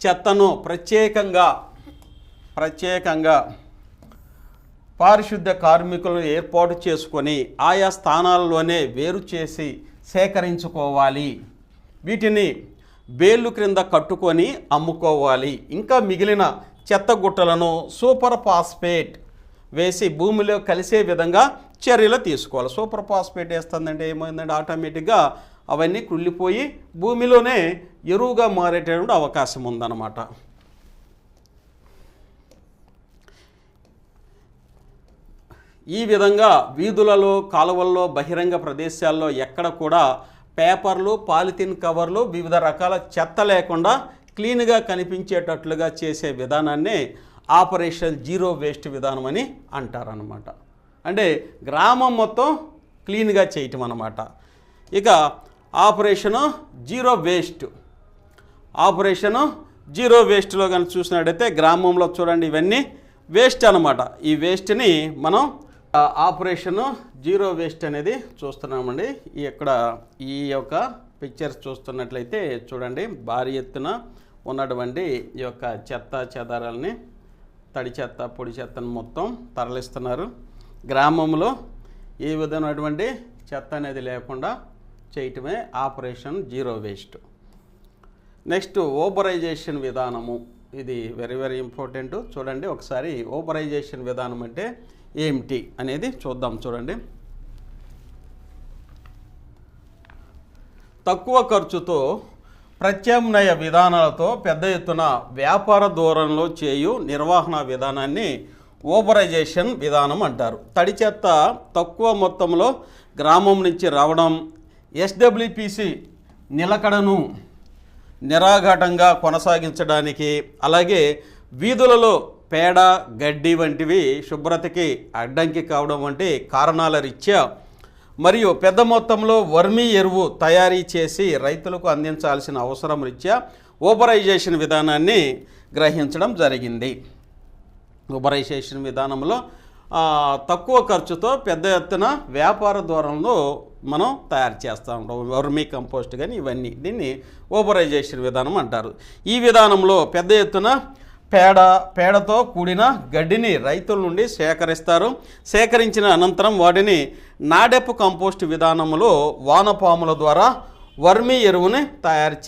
[SPEAKER 1] చెత్తను ప్రత్యేకంగా పారిశుద్ధ్య కార్మికులను ఏర్పాటు చేసుకొని ఆయా స్థానాల్లోనే వేరు చేసి సేకరించుకోవాలి. వీటిని బేళ్ళు క్రింద కట్టుకొని అమ్ముకోవాలి. ఇంకా మిగిలిన చెత్త గుట్టలను సూపర్ ఫాస్ఫేట్ వేసి భూమిలో కలిసే విధంగా చర్యలు తీసుకోవాలి. సూపర్ ఫాస్ఫేట్ వేస్తుందంటే ఏమైందంటే ఆటోమేటిక్గా అవన్నీ కుళ్ళిపోయి భూమిలోనే ఎరువుగా మారేటటువంటి అవకాశం ఉందన్నమాట. ఈ విధంగా వీధులలో, కాలువల్లో, బహిరంగ ప్రదేశాల్లో ఎక్కడ కూడా పేపర్లు, పాలిథిన్ కవర్లు, వివిధ రకాల చెత్త లేకుండా క్లీన్గా కనిపించేటట్లుగా చేసే విధానాన్ని ఆపరేషన్ జీరో వేస్ట్ విధానం అని అంటారనమాట. అంటే గ్రామం మొత్తం క్లీన్గా చేయటం అన్నమాట. ఇక ఆపరేషను జీరో వేస్ట్లో కనుక చూసినట్టయితే గ్రామంలో చూడండి ఇవన్నీ వేస్ట్ అనమాట. ఈ వేస్ట్ని మనం ఆపరేషను జీరో వేస్ట్ అనేది చూస్తున్నామండి. ఈ యొక్క పిక్చర్స్ చూస్తున్నట్లయితే చూడండి, భారీ ఎత్తున ఉన్నటువంటి ఈ యొక్క చెత్త చెదారాలని, తడి చెత్త పొడి చెత్తను మొత్తం తరలిస్తున్నారు. గ్రామంలో ఏ విధమైనటువంటి చెత్త అనేది లేకుండా చేయటమే ఆపరేషన్ జీరో వేస్ట్. నెక్స్ట్ ఓబరైజేషన్ విధానము, ఇది వెరీ వెరీ ఇంపార్టెంట్. చూడండి ఒకసారి ఓబరైజేషన్ విధానం అంటే ఏమిటి అనేది చూద్దాం. చూడండి, తక్కువ ఖర్చుతో ప్రత్యామ్నాయ విధానాలతో పెద్ద ఎత్తున వ్యాపార ధోరణిలో చేయు నిర్వహణ విధానాన్ని ఊబరైజేషన్ విధానం అంటారు. తడి చెత్త తక్కువ మొత్తంలో గ్రామం నుంచి రావడం, ఎస్డబ్ల్యూపీసీ నిలకడను నిరాఘాటంగా కొనసాగించడానికి, అలాగే వీధులలో పేడ, గడ్డి వంటివి శుభ్రతకి అడ్డంకి కావడం వంటి కారణాల రీత్యా మరియు పెద్ద మొత్తంలో వర్మీ ఎరువు తయారీ చేసి రైతులకు అందించాల్సిన అవసరం రీత్యా ఊబరైజేషన్ విధానాన్ని గ్రహించడం జరిగింది. ఊబరైజేషన్ విధానంలో తక్కువ ఖర్చుతో పెద్ద ఎత్తున వ్యాపార ధోరణిలో మనం తయారు చేస్తూ ఉంటాం. వర్మీ కంపోస్ట్ కానీ ఇవన్నీ దీన్ని ఊబరైజేషన్ విధానం అంటారు. ఈ విధానంలో పెద్ద ఎత్తున పేడతో కూడిన గడ్డిని రైతుల నుండి సేకరిస్తారు. సేకరించిన అనంతరం వాటిని నాడెప్ కంపోస్ట్ విధానంలో వానపాముల ద్వారా వర్మీ ఎరువుని తయారు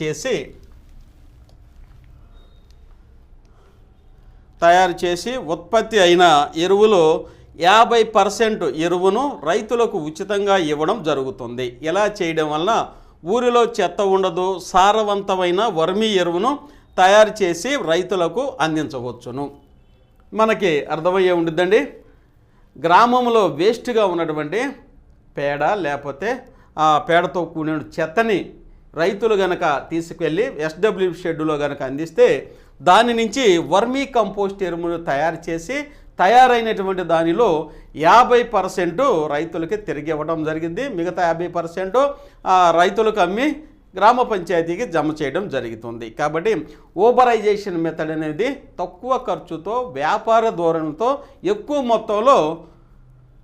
[SPEAKER 1] చేసి ఉత్పత్తి అయిన ఎరువులో 50% ఎరువును రైతులకు ఉచితంగా ఇవ్వడం జరుగుతుంది. ఇలా చేయడం వల్ల ఊరిలో చెత్త ఉండదు, సారవంతమైన వర్మీ ఎరువును తయారు చేసి రైతులకు అందించవచ్చును. మనకి అర్థమయ్యే ఉంటుందండి. గ్రామంలో వేస్ట్గా ఉన్నటువంటి పేడ లేకపోతే పేడతో కూడిన చెత్తని రైతులు గనక తీసుకెళ్ళి ఎస్డబ్ల్యూ షెడ్యూల్లో గనక అందిస్తే దాని నుంచి వర్మీ కంపోస్ట్ ఎరువును తయారు చేసి తయారైనటువంటి దానిలో 50% రైతులకి తిరిగి ఇవ్వడం జరిగింది. మిగతా 50% రైతులకు అమ్మి గ్రామ పంచాయతీకి జమ చేయడం జరుగుతుంది. కాబట్టి ఊబరైజేషన్ మెథడ్ అనేది తక్కువ ఖర్చుతో వ్యాపార ధోరణితో ఎక్కువ మొత్తంలో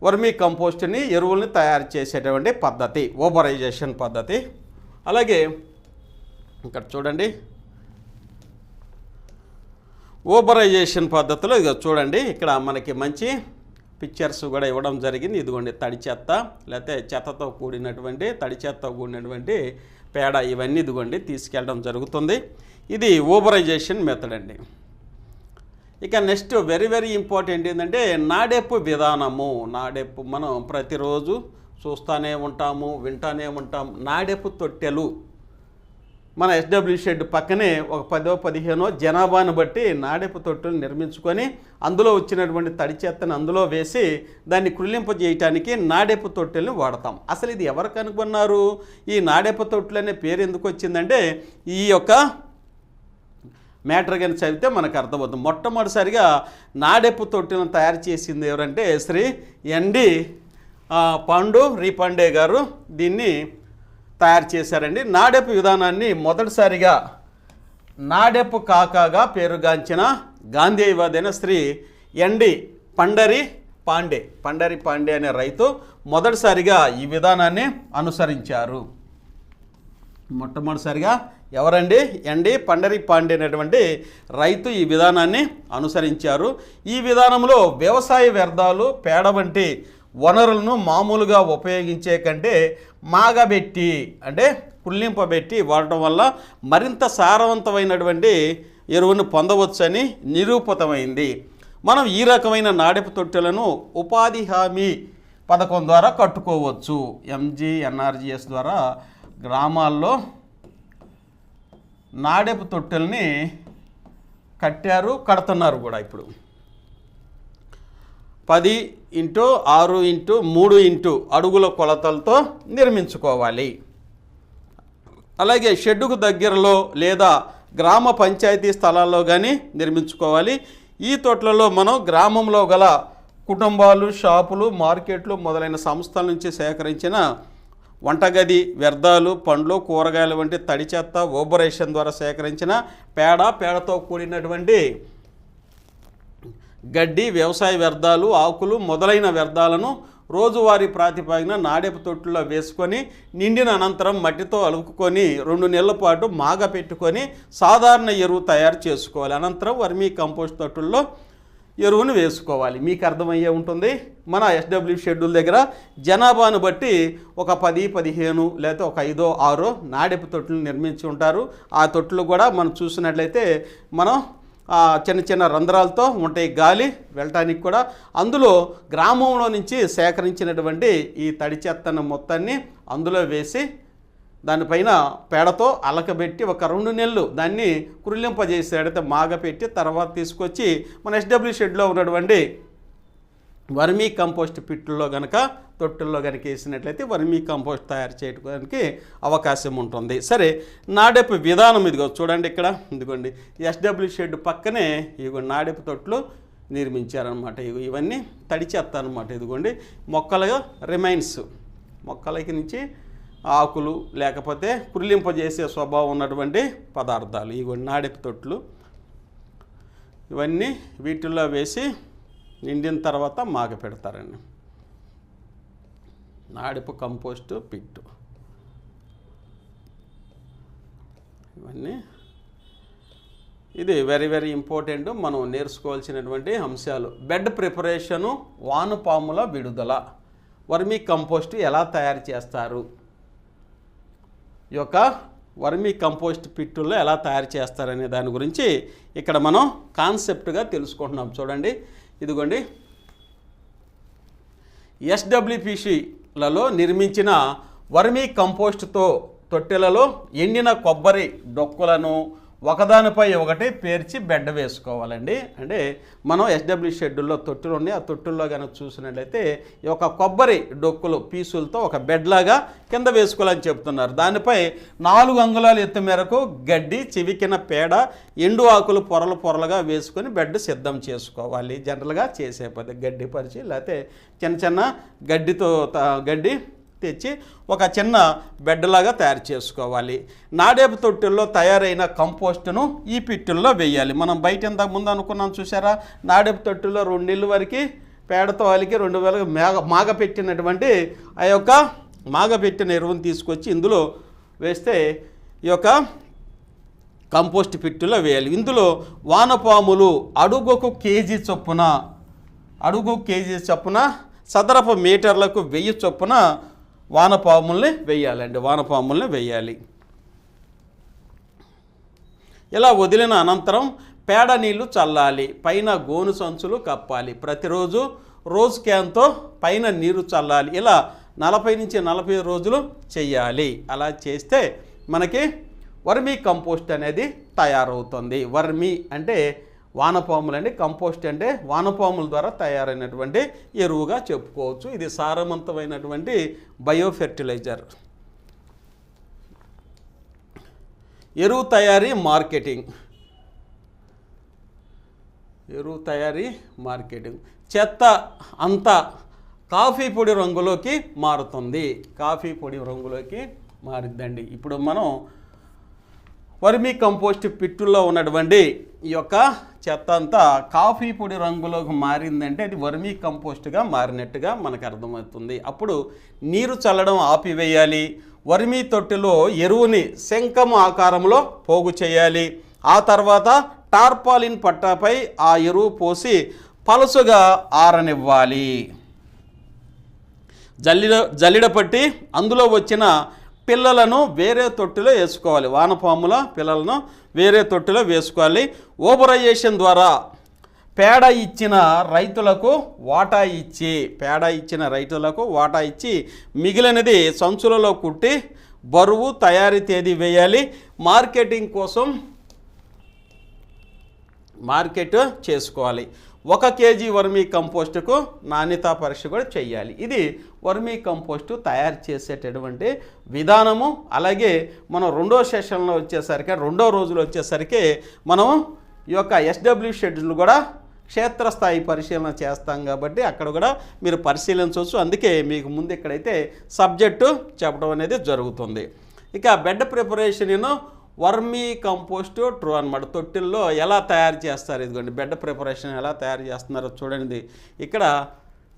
[SPEAKER 1] వర్మీ కంపోస్ట్ని ఎరువుల్ని తయారు చేసేటువంటి పద్ధతి ఊబరైజేషన్ పద్ధతి. అలాగే ఇక్కడ చూడండి, ఊబరైజేషన్ పద్ధతిలో ఇక చూడండి, ఇక్కడ మనకి మంచి పిక్చర్స్ కూడా ఇవ్వడం జరిగింది. ఇదిగోండి, తడి చెత్త లేకపోతే చెత్తతో కూడినటువంటి తడి చెత్తతో కూడినటువంటి పేడ ఇవన్నీ ఇదిగోండి తీసుకెళ్ళడం జరుగుతుంది. ఇది ఊబరైజేషన్ మెథడ్ అండి. ఇక నెక్స్ట్ వెరీ వెరీ ఇంపార్టెంట్ ఏంటంటే నాడెప్ విధానము. నాడెప్ మనం ప్రతిరోజు చూస్తూనే ఉంటాము, వింటూనే ఉంటాం. నాడెప్ తొట్టెలు మన ఎస్డబ్ల్యూ షెడ్ పక్కనే ఒక 10-15 జనాభాను బట్టి నాడెపు తొట్టులు నిర్మించుకొని అందులో వచ్చినటువంటి తడి చెత్తను అందులో వేసి దాన్ని కుళ్ళింపజేయటానికి నాడెపు తొట్టెల్ని వాడతాం. అసలు ఇది ఎవరు కనుగొన్నారు? ఈ నాడెపు తొట్టెలు అనే పేరు ఎందుకు వచ్చిందంటే ఈ యొక్క మ్యాటర్ కానీ చదివితే మనకు అర్థమవుతుంది. మొట్టమొదటిసారిగా నాడెపు తొట్టెలను తయారు చేసింది ఎవరంటే శ్రీ ఎన్డి పండు రీపాండే గారు దీన్ని తయారు చేశారండి. నాడెపు విధానాన్ని మొదటిసారిగా నాడెపు కాకాగా పేరుగాంచిన గాంధేయవాదైన శ్రీ ఎన్డి పండరి పాండే అనే రైతు మొదటిసారిగా ఈ విధానాన్ని అనుసరించారు. మొట్టమొదటిసారిగా ఎవరండి? ఎన్డి పండరి పాండే అనేటువంటి రైతు ఈ విధానాన్ని అనుసరించారు. ఈ విధానంలో వ్యవసాయ వ్యర్థాలు, పేడ వంటి వనరులను మామూలుగా ఉపయోగించే కంటే మాగబెట్టి అంటే కుళ్ళింపబెట్టి వాడటం వల్ల మరింత సారవంతమైనటువంటి ఎరువును పొందవచ్చని నిరూపితమైంది. మనం ఈ రకమైన నాడెపు తొట్టెలను ఉపాధి హామీ పథకం ద్వారా కట్టుకోవచ్చు. ఎంజీఎన్ఆర్జీఎస్ ద్వారా గ్రామాల్లో నాడెపు తొట్టెల్ని కడుతున్నారు కూడా. ఇప్పుడు 10x6x3 అడుగుల కొలతలతో నిర్మించుకోవాలి. అలాగే షెడ్డుకు దగ్గరలో లేదా గ్రామ పంచాయతీ స్థలాల్లో కానీ నిర్మించుకోవాలి. ఈ తొట్లలో మనం గ్రామంలో గల కుటుంబాలు, షాపులు, మార్కెట్లు మొదలైన సంస్థల నుంచి సేకరించిన వంటగది వ్యర్థాలు, పండ్లు, కూరగాయలు వంటి తడి చెత్త, ఊబరైజేషన్ ద్వారా సేకరించిన పేడతో కూడినటువంటి గడ్డి, వ్యవసాయ వ్యర్థాలు, ఆకులు మొదలైన వ్యర్థాలను రోజువారీ ప్రాతిపదికన నాడెపు తొట్టులో వేసుకొని నిండిన అనంతరం మట్టితో అలుపుకొని 2 నెలల పాటు మాగ పెట్టుకొని సాధారణ ఎరువు తయారు చేసుకోవాలి. అనంతరం వర్మీ కంపోస్ట్ తొట్టుల్లో ఎరువును వేసుకోవాలి. మీకు అర్థమయ్యే ఉంటుంది. మన ఎస్డబ్ల్యూ షెడ్యూల్ దగ్గర జనాభాను బట్టి ఒక 10-15 లేకపోతే ఒక 5-6 నాడెపు తొట్టులు నిర్మించి ఉంటారు. ఆ తొట్టులు కూడా మనం చూసినట్లయితే మనం చిన్న చిన్న రంధ్రాలతో ఉంటాయి, గాలి వెళ్ళటానికి కూడా. అందులో గ్రామంలో నుంచి సేకరించినటువంటి ఈ తడి చెత్తను మొత్తాన్ని అందులో వేసి దానిపైన పేడతో అలకబెట్టి ఒక 2 నెలలు దాన్ని కురిలింపజేసాడైతే మాగపెట్టి తర్వాత తీసుకొచ్చి మన ఎస్డబ్ల్యూ షెడ్లో ఉన్నటువంటి వర్మీ కంపోస్ట్ పిట్టుల్లో కనుక తొట్టుల్లో కనుక వేసినట్లయితే వర్మీ కంపోస్ట్ తయారు చేయడానికి అవకాశం ఉంటుంది. సరే, నాడెపు విధానం ఇదిగో చూడండి, ఇక్కడ ఇదిగోండి ఎస్డబ్ల్యూ షెడ్ పక్కనే ఇదిగో నాడెపు తొట్లు నిర్మించారనమాట. ఇవన్నీ తడి చెత్త అనమాట. ఇదిగోండి మొక్కలుగా రిమైన్స్, మొక్కలకి నుంచి ఆకులు లేకపోతే కురిలింపజేసే స్వభావం ఉన్నటువంటి పదార్థాలు ఇవి నాడెపు తొట్లు. ఇవన్నీ వీటిల్లో వేసి నిండిన తర్వాత మాగ పెడతారండి. నాడెపు కంపోస్టు పిట్టు ఇవన్నీ ఇది వెరీ వెరీ ఇంపార్టెంట్, మనం నేర్చుకోవాల్సినటువంటి అంశాలు. బెడ్ ప్రిపరేషను, వానపాముల విడుదల, వర్మీ కంపోస్ట్ ఎలా తయారు చేస్తారు, ఈ యొక్క వర్మీ కంపోస్ట్ పిట్టుల్లో ఎలా తయారు చేస్తారనే దాని గురించి ఇక్కడ మనం కాన్సెప్ట్గా తెలుసుకుంటున్నాం. చూడండి, ఇదిగోండి ఎస్డబ్ల్యూపిసిలలో నిర్మించిన వర్మీ కంపోస్ట్తో తొట్టెలలో ఎండిన కొబ్బరి డొక్కులను ఒకదానిపై ఒకటి పేర్చి బెడ్ వేసుకోవాలండి. అంటే మనం ఎస్డబ్ల్యూ షెడ్యూల్లో తొట్టులు ఉన్నాయి, ఆ తొట్టుల్లో కనుక చూసినట్లయితే ఈ యొక్క కొబ్బరి డొక్కులు పీసులతో ఒక బెడ్ లాగా కింద వేసుకోవాలని చెప్తున్నారు. దానిపై 4 అంగుళాల ఎత్తు మేరకు గడ్డి, చివికిన పేడ, ఎండు ఆకులు పొరలుగా వేసుకొని బెడ్ సిద్ధం చేసుకోవాలి. జనరల్గా చేసే పద్ధతి గడ్డి పరిచి లేకపోతే చిన్న చిన్న గడ్డి తెచ్చి ఒక చిన్న బెడ్లాగా తయారు చేసుకోవాలి. నాడేపు తొట్టెల్లో తయారైన కంపోస్టును ఈ పిట్టుల్లో వేయాలి. మనం బయట ఇంతకు ముందు అనుకున్నాం చూసారా, నాడేపు తొట్టెల్లో 2 నెలల వరకు పేడతో అలికి 2 వేల మాగపెట్టినటువంటి ఆ యొక్క మాగపెట్టిన ఎరువును తీసుకొచ్చి ఇందులో వేస్తే ఈ యొక్క కంపోస్ట్ పిట్టులో వేయాలి. ఇందులో వానపాములు అడుగుకు కేజీ చొప్పున చదరపు మీటర్లకు 1000 చొప్పున వానపాముల్ని వేయాలి. ఇలా వదిలిన అనంతరం పేడ నీళ్లు చల్లాలి, పైన గోను సంచులు కప్పాలి. ప్రతిరోజు రోజ్ క్యాన్తో పైన నీరు చల్లాలి. ఇలా 40 నుంచి 45 రోజులు చేయాలి. అలా చేస్తే మనకి వర్మీ కంపోస్ట్ అనేది తయారవుతుంది. వర్మీ అంటే వానపాములండి, కంపోస్ట్ అంటే వానపాముల ద్వారా తయారైనటువంటి ఎరువుగా చెప్పుకోవచ్చు. ఇది సారవంతమైనటువంటి బయోఫెర్టిలైజర్. ఎరువు తయారీ మార్కెటింగ్. చెత్త అంతా కాఫీ పొడి రంగులోకి మారుద్దండి. ఇప్పుడు మనం వర్మీ కంపోస్ట్ పిట్టుల్లో ఉన్నటువంటి ఈ యొక్క చెత్త అంతా కాఫీ పొడి రంగులోకి మారిందంటే అది వర్మీ కంపోస్ట్గా మారినట్టుగా మనకు అర్థమవుతుంది. అప్పుడు నీరు చల్లడం ఆపివేయాలి. వర్మీ తొట్టెలో ఎరువుని శంఖము ఆకారంలో పోగు చేయాలి. ఆ తర్వాత టార్పాలిన్ పట్టాపై ఆ ఎరువు పోసి పలుసుగా ఆరనివ్వాలి. జల్లిడ పట్టి అందులో వచ్చిన పిల్లలను వేరే తొట్టిలో వేసుకోవాలి. వానపాముల పిల్లలను వేరే తొట్టిలో వేసుకోవాలి. ఓబరైజేషన్ ద్వారా పేడ ఇచ్చిన రైతులకు వాటా ఇచ్చి మిగిలినది సంచులలో కుట్టి బరువు, తయారీ తేదీ వేయాలి. మార్కెటింగ్ కోసం మార్కెట్ చేసుకోవాలి. 1 కేజీ వర్మీ కంపోస్టుకు నాణ్యతా పరీక్ష కూడా చేయాలి. ఇది వర్మీ కంపోస్టు తయారు చేసేటటువంటి విధానము. అలాగే మనం రెండో రోజులో వచ్చేసరికి మనం ఈ యొక్క ఎస్డబ్ల్యూ షెడ్యూల్ కూడా క్షేత్రస్థాయి పరిశీలన చేస్తాం కాబట్టి అక్కడ కూడా మీరు పరిశీలించవచ్చు. అందుకే మీకు ముందు ఇక్కడైతే సబ్జెక్టు చెప్పడం అనేది జరుగుతుంది. ఇక bed preparation vermi compost true అనమాట. తొట్టిల్లో ఎలా తయారు చేస్తారు, ఇదిగోండి బెడ్ ప్రిపరేషన్ ఎలా తయారు చేస్తున్నారో చూడండి. ఇక్కడ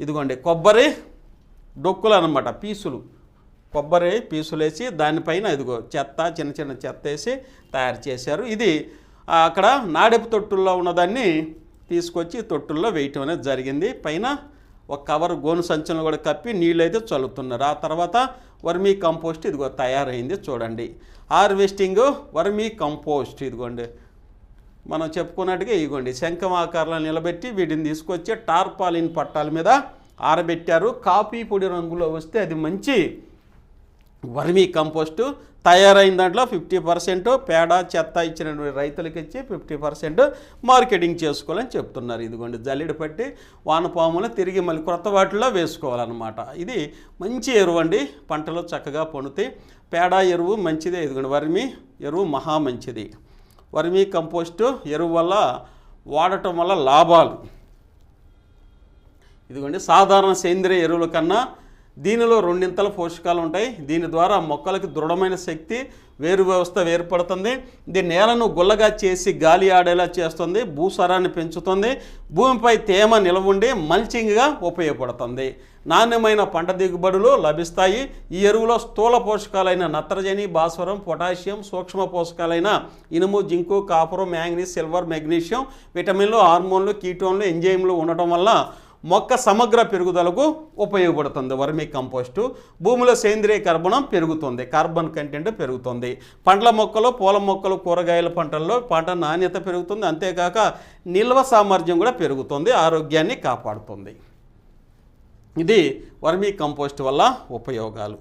[SPEAKER 1] ఇదిగోండి కొబ్బరి డొక్కులు అనమాట, కొబ్బరి పీసులు వేసి దానిపైన ఇదిగో చిన్న చిన్న చెత్త వేసి తయారు చేశారు. ఇది అక్కడ నాడెపు తొట్టుల్లో ఉన్నదాన్ని తీసుకొచ్చి తొట్టుల్లో వేయటం అనేది జరిగింది. పైన ఒక కవర్ గోను సంచులను కూడా కప్పి నీళ్ళు అయితే చల్లుతున్నారు. ఆ తర్వాత వర్మీ కంపోస్ట్ ఇదిగో తయారైంది చూడండి. హార్వెస్టింగ్ వర్మీ కంపోస్ట్ ఇదిగోండి మనం చెప్పుకున్నట్టుగా ఇగోండి శంఖం ఆకారంలో నిలబెట్టి వీటిని తీసుకొచ్చి టార్పాలిన్ పట్టాల మీద ఆరబెట్టారు. కాఫీ పొడి రంగులో వస్తే అది మంచి వర్మీ కంపోస్టు. తయారైన దాంట్లో 50% పేడ చెత్త ఇచ్చినటువంటి రైతులకి ఇచ్చి 50% మార్కెటింగ్ చేసుకోవాలని చెప్తున్నారు. ఇదిగోండి జల్లెడ పట్టి వానపాములు తిరిగి మళ్ళీ కొత్త వాటిలో వేసుకోవాలన్నమాట. ఇది మంచి ఎరువు అండి, పంటలు చక్కగా పండుతాయి. పేడ ఎరువు మంచిదే. ఇదిగోండి వర్మీ ఎరువు మహా మంచిది. వర్మీ కంపోస్టు ఎరువు వల్ల వాడటం వల్ల లాభాలు. ఇదిగోండి సాధారణ సేంద్రియ ఎరువుల కన్నా దీనిలో 2 పోషకాలు ఉంటాయి. దీని ద్వారా మొక్కలకు దృఢమైన శక్తి, వేరు వ్యవస్థ ఏర్పడుతుంది. ఇది నేలను గుల్లగా చేసి గాలి ఆడేలా చేస్తుంది, భూసారాన్ని పెంచుతుంది, భూమిపై తేమ నిలవుండి మల్చింగ్గా ఉపయోగపడుతుంది. నాణ్యమైన పంట దిగుబడులు లభిస్తాయి. ఈ ఎరువులో స్థూల పోషకాలైన నత్రజని, భాస్వరం, పొటాషియం, సూక్ష్మ పోషకాలైన ఇనుము, జింకు, కాపరు, మ్యాంగనీస్, సిల్వర్, మెగ్నీషియం, విటమిన్లు, హార్మోన్లు, కీటోన్లు, ఎంజైమ్లు ఉండటం వల్ల మొక్క సమగ్ర పెరుగుదలకు ఉపయోగపడుతుంది. వర్మీ కంపోస్టు భూమిలో సేంద్రియ కర్బనం పెరుగుతుంది, కార్బన్ కంటెంట్ పెరుగుతుంది. పండ్ల మొక్కలు, పూల మొక్కలు, కూరగాయల పంటల్లో పంట నాణ్యత పెరుగుతుంది. అంతేకాక నిల్వ సామర్థ్యం కూడా పెరుగుతుంది, ఆరోగ్యాన్ని కాపాడుతుంది. ఇది వర్మీ కంపోస్ట్ వల్ల ఉపయోగాలు.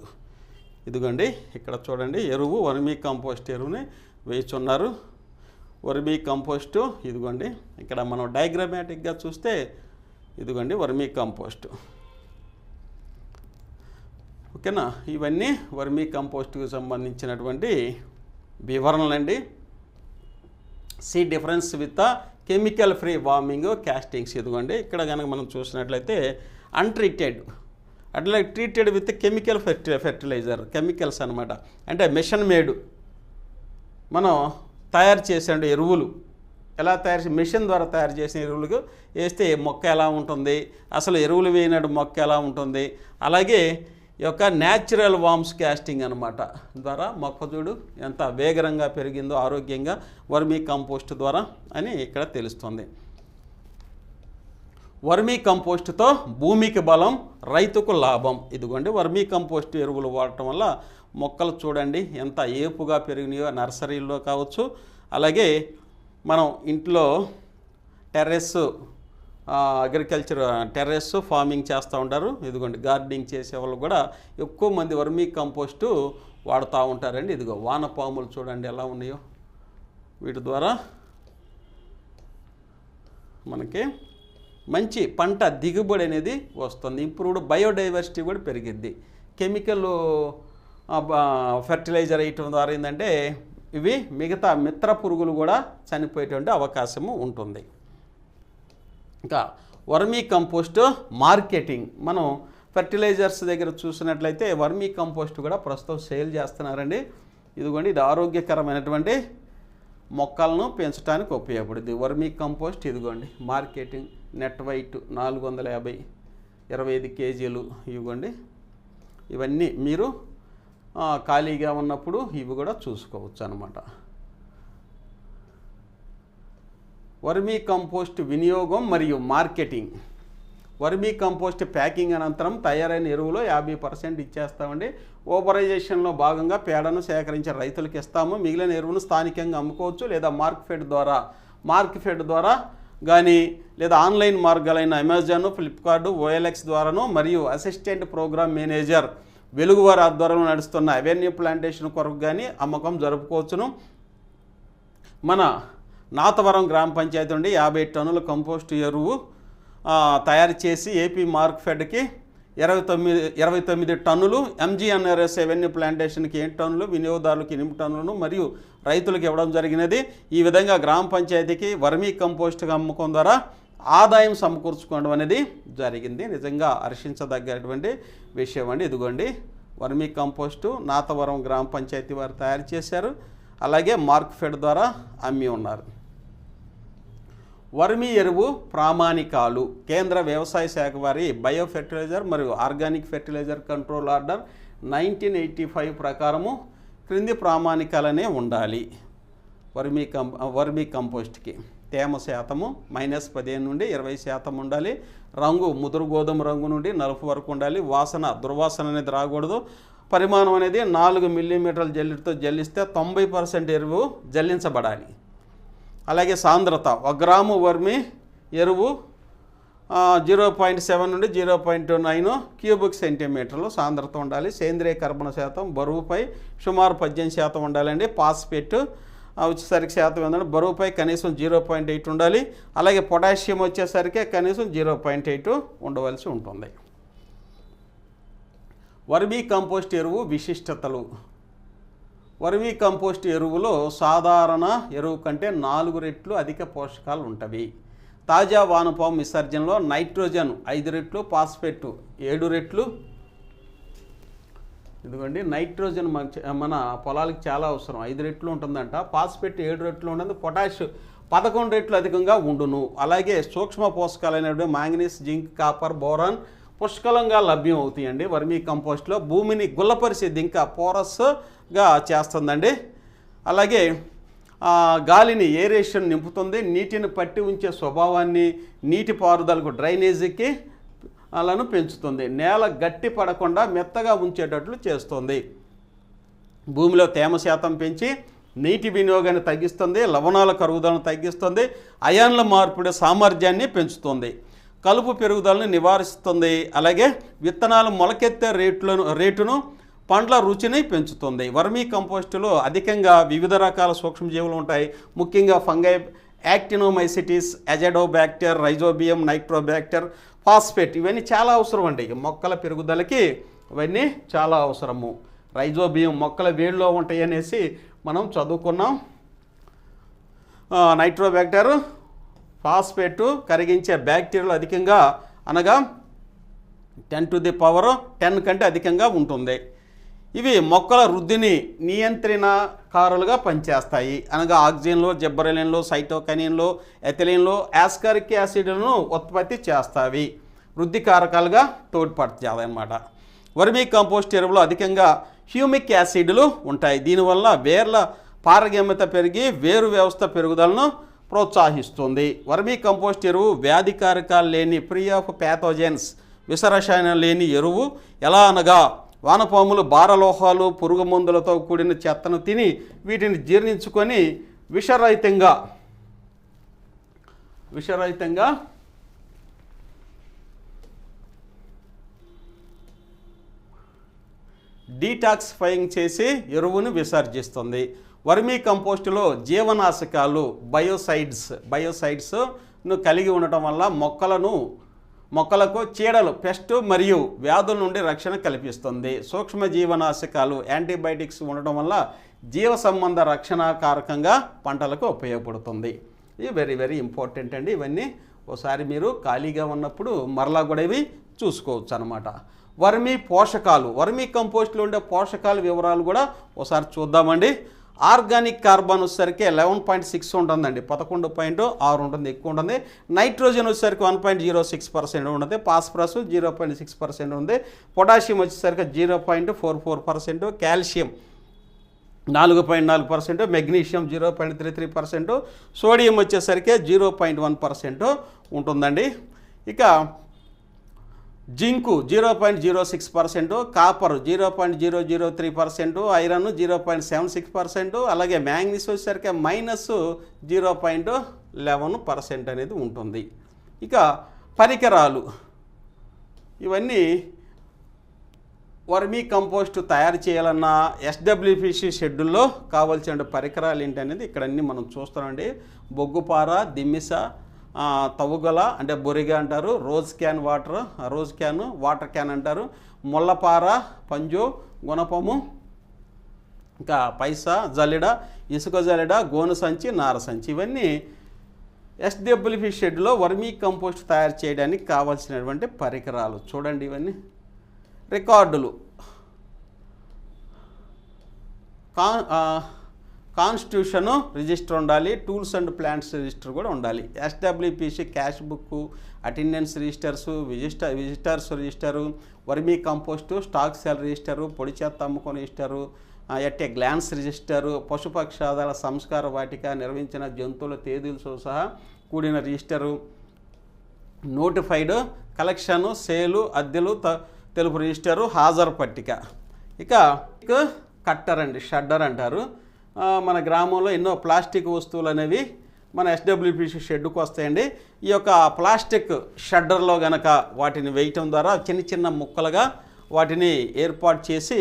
[SPEAKER 1] ఇదిగోండి ఇక్కడ చూడండి ఎరువు, వర్మీ కంపోస్ట్ ఎరువుని వేస్తున్నారు. వర్మీ కంపోస్టు ఇదిగోండి ఇక్కడ మనం డయాగ్రామాటిక్గా చూస్తే ఇదిగోండి వర్మీ కంపోస్ట్. ఓకేనా, ఇవన్నీ వర్మీ కంపోస్ట్కి సంబంధించినటువంటి వివరణలండి. See difference with chemical free warming castings. ఇదిగోండి ఇక్కడ కనుక మనం చూసినట్లయితే అన్ట్రీటెడ్ అట్లా treated with chemical fertiliser, chemicals అనమాట. అంటే మిషన్ మేడ్ మనం తయారు చేసే ఎరువులు ఎలా తయారు మిషన్ ద్వారా తయారు చేసిన ఎరువులకు వేస్తే మొక్క ఎలా ఉంటుంది, అసలు ఎరువులు వేయనట్టు మొక్క ఎలా ఉంటుంది, అలాగే ఈ యొక్క న్యాచురల్ వామ్స్ క్యాస్టింగ్ అనమాట ద్వారా మొక్క చూడు ఎంత వేగంగా పెరిగిందో ఆరోగ్యంగా వర్మీ కంపోస్ట్ ద్వారా అని ఇక్కడ తెలుస్తుంది. వర్మీ కంపోస్ట్తో భూమికి బలం, రైతుకు లాభం. ఇదిగోండి వర్మీ కంపోస్ట్ ఎరువులు వాడటం వల్ల మొక్కలు చూడండి ఎంత ఏపుగా పెరిగినాయో, నర్సరీల్లో కావచ్చు, అలాగే మనం ఇంట్లో టెర్రస్ అగ్రికల్చర్ టెర్రస్ ఫార్మింగ్ చేస్తూ ఉంటారు. ఇదిగోండి గార్డెనింగ్ చేసే వాళ్ళు కూడా ఎక్కువ మంది వర్మీ కంపోస్టు వాడుతూ ఉంటారండి. ఇదిగో వానపాములు చూడండి ఎలా ఉన్నాయో, వీటి ద్వారా మనకి మంచి పంట దిగుబడి అనేది వస్తుంది. ఇంప్రూవ్డ్ బయోడైవర్సిటీ కూడా పెరిగిద్ది. కెమికల్ ఫెర్టిలైజర్ వేయటం ద్వారా ఏంటంటే ఇవి మిగతా మిత్ర పురుగులు కూడా చనిపోయేటువంటి అవకాశము ఉంటుంది. ఇంకా వర్మీ కంపోస్ట్ మార్కెటింగ్, మనం ఫెర్టిలైజర్స్ దగ్గర చూసినట్లయితే వర్మీ కంపోస్ట్ కూడా ప్రస్తుతం సేల్ చేస్తున్నారండి. ఇదిగోండి ఇది ఆరోగ్యకరమైనటువంటి మొక్కలను పెంచడానికి ఉపయోగపడుతుంది వర్మీ కంపోస్ట్. ఇదిగోండి మార్కెటింగ్ నెట్ వైట్ 450 25 కేజీలు. ఇవ్వండి ఇవన్నీ మీరు ఖాళీగా ఉన్నప్పుడు ఇవి కూడా చూసుకోవచ్చు అన్నమాట. వర్మీ కంపోస్ట్ వినియోగం మరియు మార్కెటింగ్. వర్మీ కంపోస్ట్ ప్యాకింగ్ అనంతరం తయారైన ఎరువులో 50% ఇచ్చేస్తామండి. ఓపరైజేషన్లో భాగంగా పేడను సేకరించే రైతులకు ఇస్తాము. మిగిలిన ఎరువును స్థానికంగా అమ్ముకోవచ్చు లేదా మార్కెట్ ద్వారా కానీ లేదా ఆన్లైన్ మార్గాలైన అమెజాన్, ఫ్లిప్కార్ట్, OLX ద్వారాను మరియు అసిస్టెంట్ ప్రోగ్రామ్ మేనేజర్ వెలుగువారి ఆధ్వర్యంలో నడుస్తున్న అవెన్యూ ప్లాంటేషన్ కొరకు కానీ అమ్మకం జరుపుకోవచ్చును. మన నాతవరం గ్రామ పంచాయతీ నుండి 50 టన్నుల కంపోస్ట్ ఎరువు తయారు చేసి ఏపీ మార్కెట్కి 29 టన్నులు, MGNRS అవెన్యూ ప్లాంటేషన్కి 8 టన్నులు, వినియోగదారులకు 8 టన్నులను మరియు రైతులకు ఇవ్వడం జరిగినది. ఈ విధంగా గ్రామ పంచాయతీకి వర్మీ కంపోస్ట్గా అమ్మకం ద్వారా ఆదాయం సమకూర్చుకోవడం అనేది జరిగింది. నిజంగా హర్షించదగ్గటువంటి విషయం అండి. ఇదిగోండి వర్మీ కంపోస్టు నాతవరం గ్రామ పంచాయతీ వారు తయారు చేశారు, అలాగే మార్కెట్ ద్వారా అమ్మి ఉన్నారు. వర్మీ ఎరువు ప్రామాణికాలు. కేంద్ర వ్యవసాయ శాఖ వారి బయో ఫెర్టిలైజర్ మరియు ఆర్గానిక్ ఫెర్టిలైజర్ కంట్రోల్ ఆర్డర్ 1985 ప్రకారము క్రింది ప్రామాణికాలనే ఉండాలి. వర్మీ కంపోస్ట్కి తేమ శాతము -15 నుండి 20% ఉండాలి. రంగు ముదురు గోధుమ రంగు నుండి నలుపు వరకు ఉండాలి. దుర్వాసన అనేది రాకూడదు. పరిమాణం అనేది 4 మిల్లీమీటర్ల జల్లితో జల్లిస్తే 90% ఎరువు జల్లించబడాలి. అలాగే సాంద్రత 1 గ్రాము వర్మి ఎరువు 0.7 నుండి 0.9 క్యూబిక్ సెంటీమీటర్లు సాంద్రత ఉండాలి. సేంద్రియ కర్బన శాతం బరువుపై సుమారు 18% ఉండాలండి. ఫాస్ఫేట్ వచ్చేసరికి శాతం ఏంటంటే బరువుపై కనీసం 0.8 ఉండాలి. అలాగే పొటాషియం వచ్చేసరికి కనీసం 0.8 ఉండవలసి ఉంటుంది. వర్మీ కంపోస్ట్ ఎరువు విశిష్టతలు. వర్మీ కంపోస్ట్ ఎరువులో సాధారణ ఎరువు కంటే 4 రెట్లు అధిక పోషకాలు ఉంటవి. తాజా వానపాము విసర్జనలో నైట్రోజన్ 5 రెట్లు, ఫాస్ఫేట్ 7 రెట్లు. ఎందుకండి నైట్రోజన్ మన పొలాలకు చాలా అవసరం, 5 రెట్లు ఉంటుందంట. ఫాస్ఫేట్ 7 రెట్లు ఉంటుంది. పొటాష్ 11 రెట్లు అధికంగా ఉండును. అలాగే సూక్ష్మ పోషకాలైనటువంటి మాంగనీస్, జింక్, కాపర్, బోరాన్ పుష్కలంగా లభ్యం అవుతాయండి. వర్మీ కంపోస్ట్లో భూమిని గుల్లపరిచేది ఇంకా పోరస్గా చేస్తుందండి. అలాగే గాలిని ఏరేషన్ నింపుతుంది. నీటిని పట్టి ఉంచే స్వభావాన్ని, నీటి పారుదలకు డ్రైనేజీకి అలాను పెంచుతుంది. నేల గట్టి పడకుండా మెత్తగా ఉంచేటట్లు చేస్తుంది. భూమిలో తేమ శాతం పెంచి నీటి వినియోగాన్ని తగ్గిస్తుంది. లవణాల కరుగుదలను తగ్గిస్తుంది. అయాన్ల మార్పిడి సామర్థ్యాన్ని పెంచుతుంది. కలుపు పెరుగుదలను నివారిస్తుంది. అలాగే విత్తనాలు మొలకెత్తే రేటును, పండ్ల రుచిని పెంచుతుంది. వర్మీ కంపోస్టులో అధికంగా వివిధ రకాల సూక్ష్మజీవులు ఉంటాయి. ముఖ్యంగా ఫంగై, యాక్టినోమైసిటిస్, అజెడోబ్యాక్టర్, రైజోబియం, నైట్రోబ్యాక్టర్, ఫాస్ఫేట్ ఇవన్నీ చాలా అవసరం అండి. మొక్కల పెరుగుదలకి ఇవన్నీ చాలా అవసరము. రైజోబియం మొక్కల వేడిలో ఉంటాయి అనేసి మనం చదువుకున్నాం. నైట్రోబ్యాక్టర్, ఫాస్ఫేట్ కరిగించే బ్యాక్టీరియాలు అధికంగా అనగా 10⁻10 కంటే అధికంగా ఉంటుంది. ఇవి మొక్కల వృద్ధిని నియంత్రణకారులుగా పనిచేస్తాయి. అనగా ఆక్సిజన్లో, జిబ్బరెలిన్లో, సైటోకైనిన్లో, ఎథిలిన్లో, యాస్కారిక్ యాసిడ్లను ఉత్పత్తి చేస్తాయి. వృద్ధి కారకాలుగా తోడ్పడతాయి అన్నమాట. వర్మీ కంపోస్ట్ ఎరువులో అధికంగా హ్యూమిక్ యాసిడ్లు ఉంటాయి. దీనివల్ల వేర్ల పారగమ్యత పెరిగి వేరు వ్యవస్థ పెరుగుదలను ప్రోత్సహిస్తుంది. వర్మీ కంపోస్ట్ ఎరువు వ్యాధి కారకాలు లేని, ఫ్రీ ఆఫ్ ప్యాథోజెన్స్, విషరసాయనాలు లేని ఎరువు. ఎలా అనగా వానపాములు భారలోహాలు, పురుగు మందులతో కూడిన చెత్తను తిని వీటిని జీర్ణించుకొని విషరహితంగా డీటాక్సిఫైయింగ్ చేసి ఎరువును విసర్జిస్తుంది. వర్మీ కంపోస్టులో జీవనాశకాలు బయోసైడ్స్ను కలిగి ఉండటం వల్ల మొక్కలకు చీడలు, పెస్ట్ మరియు వ్యాధుల నుండి రక్షణ కల్పిస్తుంది. సూక్ష్మ జీవనాశకాలు, యాంటీబయాటిక్స్ ఉండటం వల్ల జీవ సంబంధ రక్షణ కారకంగా పంటలకు ఉపయోగపడుతుంది. ఇది వెరీ వెరీ ఇంపార్టెంట్ అండి. ఇవన్నీ ఒకసారి మీరు ఖాళీగా ఉన్నప్పుడు మరలా కూడా ఇవి చూసుకోవచ్చు అనమాట. వర్మీ పోషకాలు, వర్మీ కంపోస్ట్లో ఉండే పోషకాల వివరాలు కూడా ఒకసారి చూద్దామండి. ఆర్గానిక్ కార్బన్ వచ్చేసరికి 11.6 ఉంటుందండి, 11.6 ఉంటుంది, ఎక్కువ ఉంటుంది. నైట్రోజన్ వచ్చేసరికి 1.06% ఉంటుంది. ఫాస్ఫరస్ 0.6% ఉంది. పొటాషియం వచ్చేసరికి 0.44%, కాల్షియం 4.4%, మెగ్నీషియం 0.33%, సోడియం వచ్చేసరికి 0.1% ఉంటుందండి. ఇక జింకు 0.06%, కాపర్ 0.003%, ఐరన్ 0.76%, అలాగే మ్యాంగనీస్ వచ్చేసరికి -0.11% అనేది ఉంటుంది. ఇక పరికరాలు, ఇవన్నీ వర్మీ కంపోస్ట్ తయారు చేయాలన్నా SWPC షెడ్యూల్లో కావాల్సిన పరికరాలు ఏంటి అనేది ఇక్కడ అన్నీ మనం చూస్తామండి. బొగ్గుపార, దిమ్మిస, తవుగల అంటే బొరిగ అంటారు, రోజ్ క్యాన్ వాటర్ క్యాన్ అంటారు, ముల్లపార, పంజో, గుణపము, ఇంకా పైసా, జల్లెడ, ఇసుక జల్లెడ, గోను సంచి, నార సంచి ఇవన్నీ SWPC షెడ్యూల్లో వర్మీ కంపోస్ట్ తయారు చేయడానికి కావాల్సినటువంటి పరికరాలు. చూడండి ఇవన్నీ. రికార్డులు, కాన్స్టిట్యూషన్ రిజిస్టర్ ఉండాలి, టూల్స్ అండ్ ప్లాంట్స్ రిజిస్టర్ కూడా ఉండాలి. SWPC cash book, attendance registers, visitors register, vermicompost, stock sale register, పొడి చెత్త అమ్ముకొని register, at a glance register, పశుపక్షాదాల సంస్కార వాటిక, నిర్వహించిన జంతువుల తేదీలతో సహా కూడిన రిజిస్టరు, నోటిఫైడ్ కలెక్షను, సేలు, అద్దెలు తెలుపు రిజిస్టరు, హాజరు పట్టిక. ఇక కట్టర్ అండి, షడ్డర్ అంటారు. మన గ్రామంలో ఎన్నో ప్లాస్టిక్ వస్తువులు అనేవి మన ఎస్డబ్ల్యూపీసీ షెడ్కు వస్తాయండి. ఈ యొక్క ప్లాస్టిక్ షెడ్డర్లో గనక వాటిని వేయటం ద్వారా చిన్న చిన్న ముక్కలుగా వాటిని ఏర్పాటు చేసి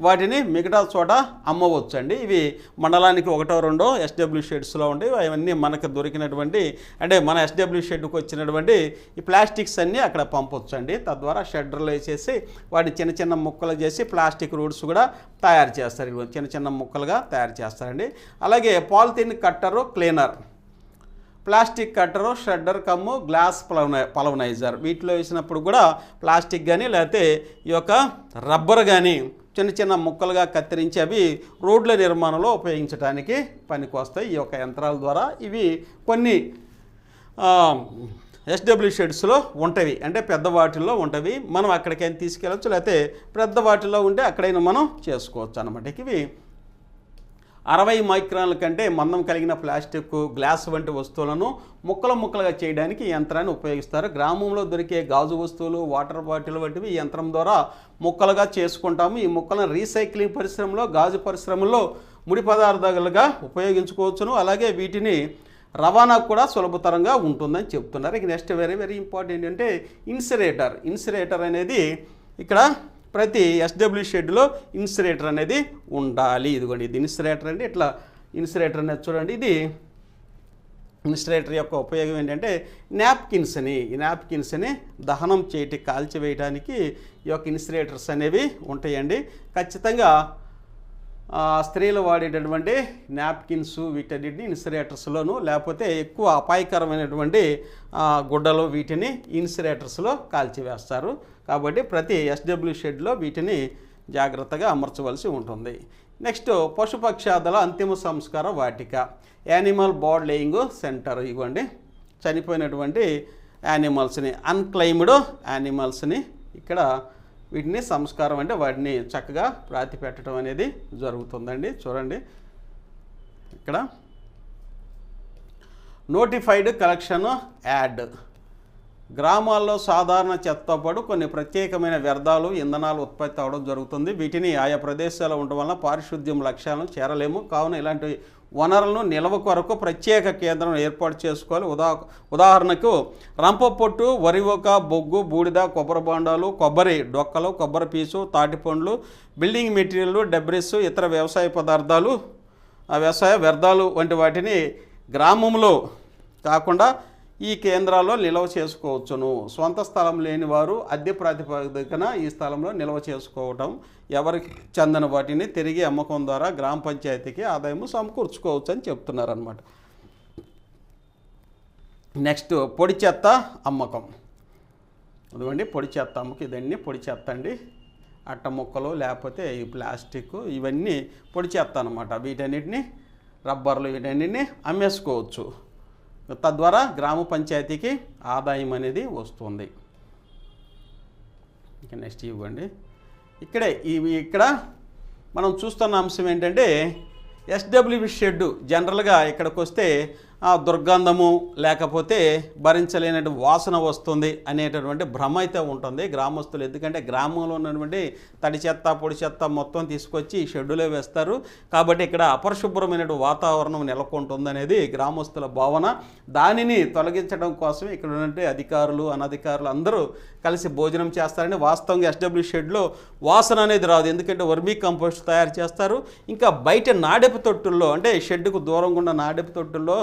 [SPEAKER 1] వాటిని మిగతా చోట అమ్మవచ్చు అండి. ఇవి మండలానికి 1-2 ఎస్డబ్ల్యూ షెడ్స్లో ఉంటాయి. అవన్నీ మనకు దొరికినటువంటి అంటే మన ఎస్డబ్ల్యూ షెడ్కి వచ్చినటువంటి ఈ ప్లాస్టిక్స్ అన్నీ అక్కడ పంపొచ్చు అండి. తద్వారా షెడ్డర్లో వేసేసి వాటిని చిన్న చిన్న ముక్కలు చేసి ప్లాస్టిక్ రూట్స్ కూడా తయారు చేస్తారు. చిన్న చిన్న ముక్కలుగా తయారు చేస్తారండి. అలాగే పాలిథిన్ కట్టరు, క్లీనర్, ప్లాస్టిక్ కట్టరు, షెడ్డర్ కమ్ము, గ్లాస్ పలవనైజర్ వీటిలో వేసినప్పుడు కూడా ప్లాస్టిక్ కానీ లేకపోతే ఈ యొక్క రబ్బర్ కానీ చిన్న చిన్న ముక్కలుగా కత్తిరించి అవి రోడ్ల నిర్మాణంలో ఉపయోగించడానికి పనికి వస్తాయి ఈ యొక్క యంత్రాల ద్వారా. ఇవి కొన్ని ఎస్డబ్ల్యూ షెడ్స్లో ఉంటాయి, అంటే పెద్ద వాటిల్లో ఉంటాయి. మనం అక్కడికైనా తీసుకెళ్ళచ్చు, లేకపోతే పెద్ద వాటిల్లో ఉంటే అక్కడైనా మనం చేసుకోవచ్చు అన్నమాట. ఇవి 60 మైక్రాన్ల కంటే మందం కలిగిన ప్లాస్టిక్, గ్లాస్ వంటి వస్తువులను ముక్కలుగా చేయడానికి ఈ యంత్రాన్ని ఉపయోగిస్తారు. గ్రామంలో దొరికే గాజు వస్తువులు, వాటర్ బాటిల్ వంటివి ఈ యంత్రం ద్వారా ముక్కలుగా చేసుకుంటాము. ఈ ముక్కలను రీసైక్లింగ్ పరిశ్రమలో, గాజు పరిశ్రమలో ముడి పదార్థాలుగా ఉపయోగించుకోవచ్చును. అలాగే వీటిని రవాణా కూడా సులభతరంగా ఉంటుందని చెప్తున్నారు. ఇక నెక్స్ట్ వెరీ ఇంపార్టెంట్ అంటే ఇన్సిరేటర్ అనేది ఇక్కడ ప్రతి ఎస్డబ్ల్యూ షెడ్లో ఇన్సిరేటర్ అనేది ఉండాలి. ఇదిగోండి, ఇది ఇన్సిరేటర్ అండి. ఇట్లా ఇన్సిరేటర్ అనేది చూడండి. ఇది ఇన్సిరేటర్ యొక్క ఉపయోగం ఏంటంటే ఈ నాప్కిన్స్ని దహనం చేయటానికి, కాల్చివేయడానికి ఈ యొక్క ఇన్సిరేటర్స్ అనేవి ఉంటాయండి. ఖచ్చితంగా స్త్రీలు వాడేటటువంటి నాప్కిన్స్ వీటన్నిటిని ఇన్సిరేటర్స్లోను, లేకపోతే ఎక్కువ అపాయకరమైనటువంటి గుడ్డలు వీటిని ఇన్సిరేటర్స్లో కాల్చివేస్తారు. కాబట్టి ప్రతి ఎస్డబ్ల్యూ షెడ్లో వీటిని జాగ్రత్తగా అమర్చవలసి ఉంటుంది. నెక్స్ట్ పశుపక్షాదుల అంతిమ సంస్కార వాటిక, యానిమల్ బాడీ లేయింగ్ సెంటర్. ఇవ్వండి, చనిపోయినటువంటి యానిమల్స్ని, అన్క్లెయిమ్డ్ యానిమల్స్ని ఇక్కడ వీటిని సంస్కారం అంటే వాటిని చక్కగా ప్రాతి పెట్టడం అనేది జరుగుతుందండి. చూడండి ఇక్కడ నోటిఫైడ్ కలెక్షన్ యాడ్. గ్రామాల్లో సాధారణ చెత్తతో పాటు కొన్ని ప్రత్యేకమైన వ్యర్థాలు, ఇంధనాలు ఉత్పత్తి అవడం జరుగుతుంది. వీటిని ఆయా ప్రదేశాల్లో ఉండడం వల్ల పారిశుద్ధ్యం లక్ష్యాలను చేరలేము. కావున ఇలాంటి వనరులను నిల్వ కొరకు ప్రత్యేక కేంద్రం ఏర్పాటు చేసుకోవాలి. ఉదాహరణకు రంప పొట్టు, వరివొక, బొగ్గు, బూడిద, కొబ్బరి బొండాలు, కొబ్బరి డొక్కలు, కొబ్బరి పీచు, తాటిపండ్లు, బిల్డింగ్ మెటీరియల్, డెబ్రిస్, ఇతర వ్యవసాయ పదార్థాలు, వ్యవసాయ వ్యర్థాలు వంటి వాటిని గ్రామంలో కాకుండా ఈ కేంద్రాల్లో నిల్వ చేసుకోవచ్చును. స్వంత స్థలం లేని వారు అద్దె ప్రాతిపదికన ఈ స్థలంలో నిల్వ చేసుకోవటం, ఎవరికి చెందిన వాటిని తిరిగి అమ్మకం ద్వారా గ్రామ పంచాయతీకి ఆదాయం సమకూర్చుకోవచ్చు అని చెప్తున్నారన్నమాట. నెక్స్ట్ పొడి చెత్త అమ్మకం. అదిగోండి పొడి చెత్త అమ్మకం. ఇదన్నీ పొడి చెత్త అండి. అట్ట ముక్కలు లేకపోతే ఈ ప్లాస్టిక్ ఇవన్నీ పొడి చెత్త అనమాట. వీటన్నిటిని రబ్బర్లు వీటన్నిటిని అమ్మేసుకోవచ్చు. తద్వారా గ్రామ పంచాయతీకి ఆదాయం అనేది వస్తుంది. ఇక నెక్స్ట్ ఇవ్వండి. ఇక్కడ మనం చూస్తున్న అంశం ఏంటంటే ఎస్డబ్ల్యూ షెడ్ జనరల్గా ఇక్కడికి వస్తే దుర్గంధము లేకపోతే భరించలేనటువంటి వాసన వస్తుంది అనేటటువంటి భ్రమ అయితే ఉంటుంది గ్రామస్తులు. ఎందుకంటే గ్రామంలో ఉన్నటువంటి తడి చెత్త, పొడి చెత్త మొత్తం తీసుకొచ్చి షెడ్యూలో వేస్తారు. కాబట్టి ఇక్కడ అపరిశుభ్రమైనటువంటి వాతావరణం నెలకొంటుంది అనేది గ్రామస్తుల భావన. దానిని తొలగించడం కోసం ఇక్కడ ఉన్నటువంటి అధికారులు, అనధికారులు అందరూ కలిసి భోజనం చేస్తారని. వాస్తవంగా ఎస్డబ్ల్యూ షెడ్లో వాసన అనేది రాదు, ఎందుకంటే వర్మీ కంపోస్ట్ తయారు చేస్తారు. ఇంకా బయట నాడెపు తొట్టుల్లో అంటే షెడ్కు దూరంగా ఉన్న నాడెపు తొట్టుల్లో